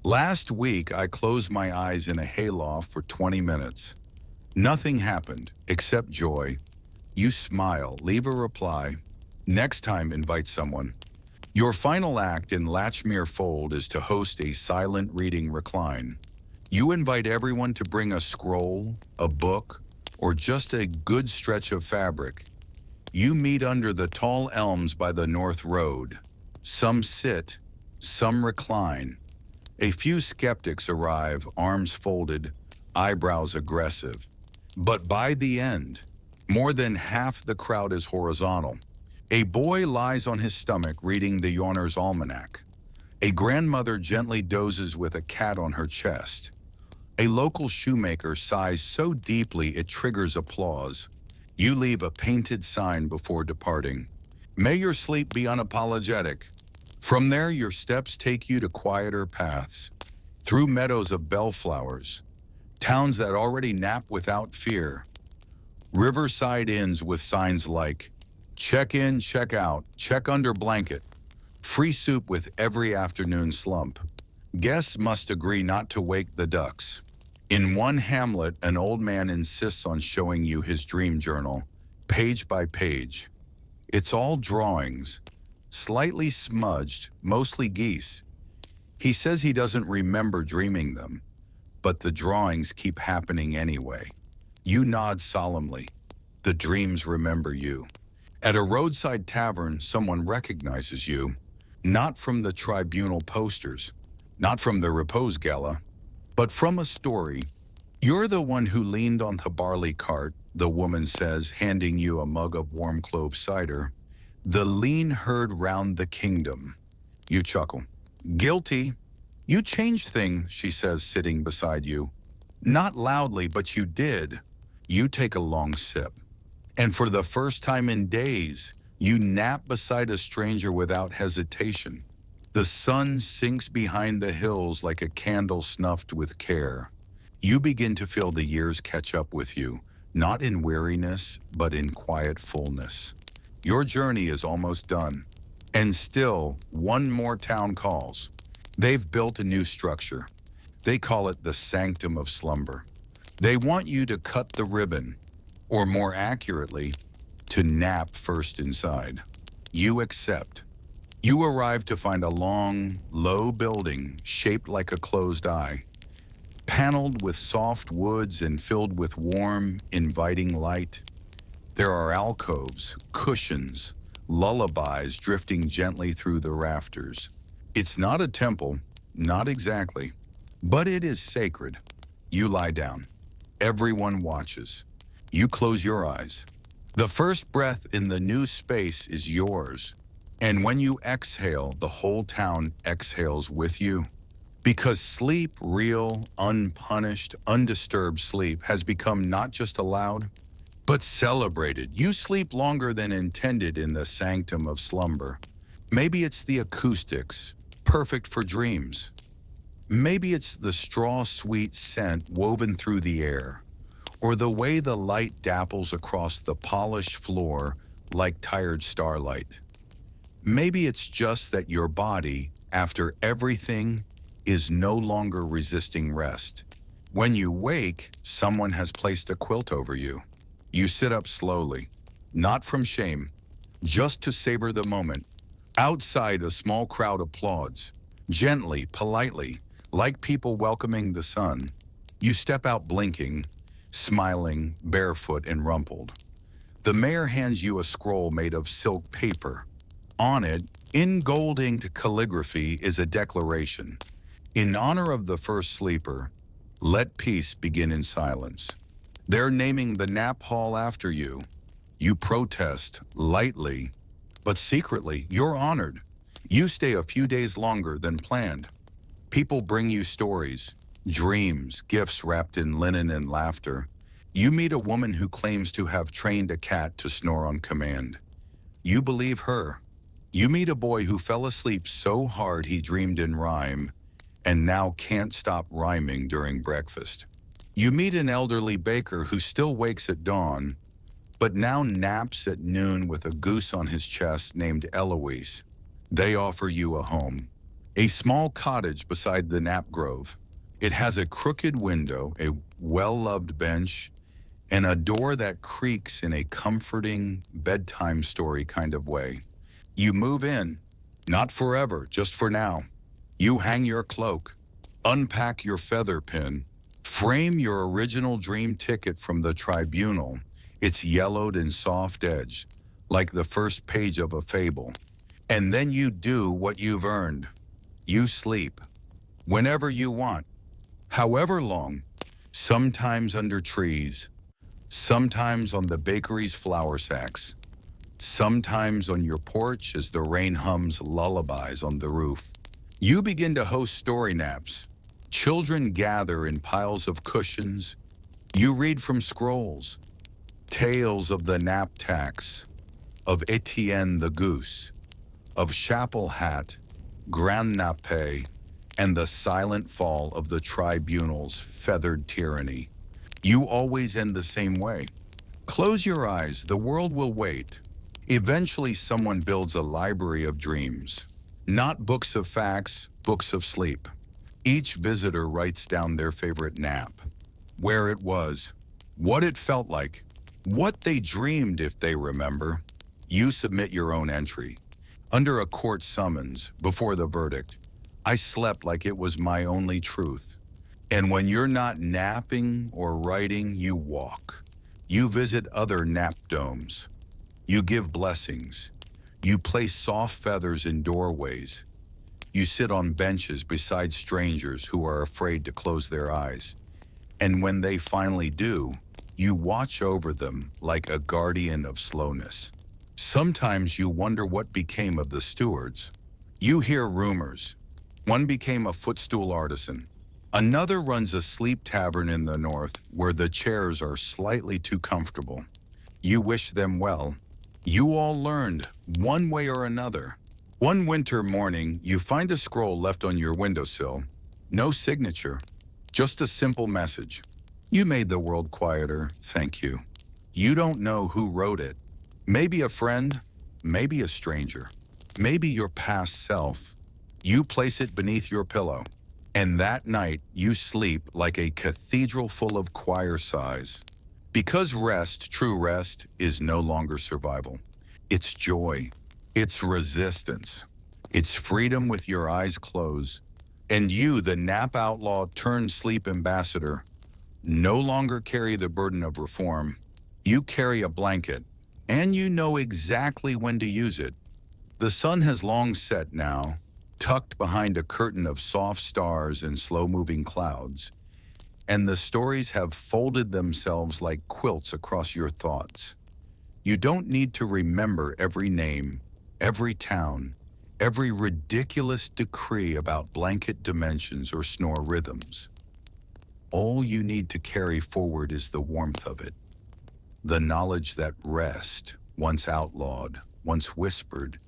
"Last week, I closed my eyes in a hayloft for 20 minutes. Nothing happened except joy." You smile, leave a reply. Next time, invite someone. Your final act in Latchmere Fold is to host a silent reading recline. You invite everyone to bring a scroll, a book, or just a good stretch of fabric. You meet under the tall elms by the North Road. Some sit, some recline. A few skeptics arrive, arms folded, eyebrows aggressive. But by the end, more than half the crowd is horizontal. A boy lies on his stomach reading the Yawner's Almanac. A grandmother gently dozes with a cat on her chest. A local shoemaker sighs so deeply it triggers applause. You leave a painted sign before departing. May your sleep be unapologetic. From there, your steps take you to quieter paths, through meadows of bellflowers, towns that already nap without fear, riverside inns with signs like, "Check in, check out, check under blanket," free soup with every afternoon slump. Guests must agree not to wake the ducks. In one hamlet, an old man insists on showing you his dream journal, page by page. It's all drawings, slightly smudged, mostly geese. He says he doesn't remember dreaming them, but the drawings keep happening anyway. You nod solemnly. The dreams remember you. At a roadside tavern, someone recognizes you, not from the tribunal posters, not from the repose gala, but from a story. "You're the one who leaned on the barley cart," the woman says, handing you a mug of warm clove cider. "The lean herd round the kingdom." You chuckle. "Guilty. You changed things," she says, sitting beside you. "Not loudly, but you did." You take a long sip. And for the first time in days, you nap beside a stranger without hesitation. The sun sinks behind the hills like a candle snuffed with care. You begin to feel the years catch up with you, not in weariness, but in quiet fullness. Your journey is almost done. And still, one more town calls. They've built a new structure. They call it the Sanctum of Slumber. They want you to cut the ribbon, or more accurately, to nap first inside. You accept. You arrive to find a long, low building shaped like a closed eye, paneled with soft woods and filled with warm, inviting light. There are alcoves, cushions, lullabies drifting gently through the rafters. It's not a temple, not exactly, but it is sacred. You lie down. Everyone watches. You close your eyes. The first breath in the new space is yours. And when you exhale, the whole town exhales with you. Because sleep, real, unpunished, undisturbed sleep, has become not just allowed, but celebrated. You sleep longer than intended in the sanctum of slumber. Maybe it's the acoustics, perfect for dreams. Maybe it's the straw-sweet scent woven through the air, or the way the light dapples across the polished floor like tired starlight. Maybe it's just that your body, after everything, is no longer resisting rest. When you wake, someone has placed a quilt over you. You sit up slowly, not from shame, just to savor the moment. Outside, a small crowd applauds, gently, politely, like people welcoming the sun. You step out blinking, smiling, barefoot and rumpled. The mayor hands you a scroll made of silk paper. On it, in gold inked calligraphy, is a declaration. In honor of the first sleeper, let peace begin in silence. They're naming the nap hall after you. You protest, lightly, but secretly, you're honored. You stay a few days longer than planned. People bring you stories, dreams, gifts wrapped in linen and laughter. You meet a woman who claims to have trained a cat to snore on command. You believe her. You meet a boy who fell asleep so hard he dreamed in rhyme and now can't stop rhyming during breakfast. You meet an elderly baker who still wakes at dawn, but now naps at noon with a goose on his chest named Eloise. They offer you a home, a small cottage beside the nap grove. It has a crooked window, a well-loved bench, and a door that creaks in a comforting bedtime story kind of way. You move in, not forever, just for now. You hang your cloak, unpack your feather pin, frame your original dream ticket from the tribunal. It's yellowed and soft-edged, like the first page of a fable. And then you do what you've earned. You sleep, whenever you want, however long, sometimes under trees, sometimes on the bakery's flour sacks, sometimes on your porch as the rain hums lullabies on the roof. You begin to host story naps. Children gather in piles of cushions. You read from scrolls, tales of the nap tax, of Etienne the goose, of Chapel Hat, Grand Nappe, and the silent fall of the tribunal's feathered tyranny. You always end the same way. Close your eyes, the world will wait. Eventually someone builds a library of dreams. Not books of facts, books of sleep. Each visitor writes down their favorite nap, where it was, what it felt like, what they dreamed if they remember. You submit your own entry. Under a court summons, before the verdict, I slept like it was my only truth. And when you're not napping or writing, you walk. You visit other nap domes. You give blessings. You place soft feathers in doorways. You sit on benches beside strangers who are afraid to close their eyes. And when they finally do, you watch over them like a guardian of slowness. Sometimes you wonder what became of the stewards. You hear rumors. One became a footstool artisan. Another runs a sleep tavern in the north where the chairs are slightly too comfortable. You wish them well. You all learned, one way or another. One winter morning, you find a scroll left on your windowsill. No signature, just a simple message. You made the world quieter, thank you. You don't know who wrote it. Maybe a friend, maybe a stranger, maybe your past self. You place it beneath your pillow. And that night, you sleep like a cathedral full of choir sighs. Because rest, true rest, is no longer survival. It's joy. It's resistance. It's freedom with your eyes closed. And you, the nap outlaw turned sleep ambassador, no longer carry the burden of reform. You carry a blanket, and you know exactly when to use it. The sun has long set now, tucked behind a curtain of soft stars and slow-moving clouds, and the stories have folded themselves like quilts across your thoughts. You don't need to remember every name, every town, every ridiculous decree about blanket dimensions or snore rhythms. All you need to carry forward is the warmth of it, the knowledge that rest, once outlawed, once whispered,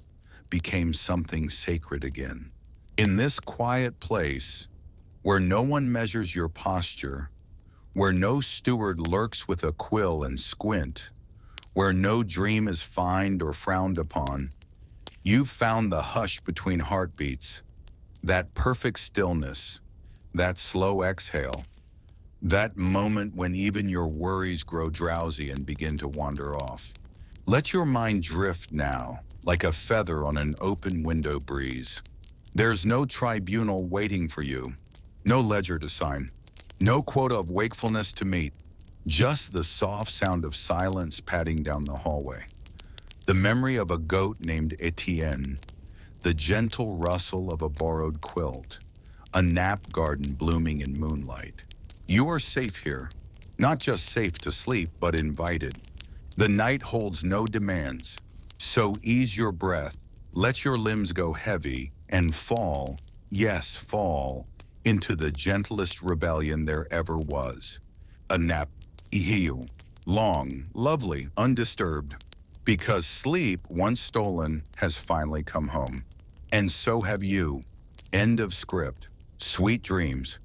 became something sacred again. In this quiet place, where no one measures your posture, where no steward lurks with a quill and squint, where no dream is fined or frowned upon, you've found the hush between heartbeats, that perfect stillness, that slow exhale, that moment when even your worries grow drowsy and begin to wander off. Let your mind drift now, like a feather on an open window breeze. There's no tribunal waiting for you, no ledger to sign, no quota of wakefulness to meet, just the soft sound of silence padding down the hallway. The memory of a goat named Etienne, the gentle rustle of a borrowed quilt, a nap garden blooming in moonlight. You are safe here, not just safe to sleep, but invited. The night holds no demands, so ease your breath, let your limbs go heavy, and fall, yes, fall, into the gentlest rebellion there ever was. A nap, ihiu, long, lovely, undisturbed, because sleep, once stolen, has finally come home. And so have you. End of script. Sweet dreams.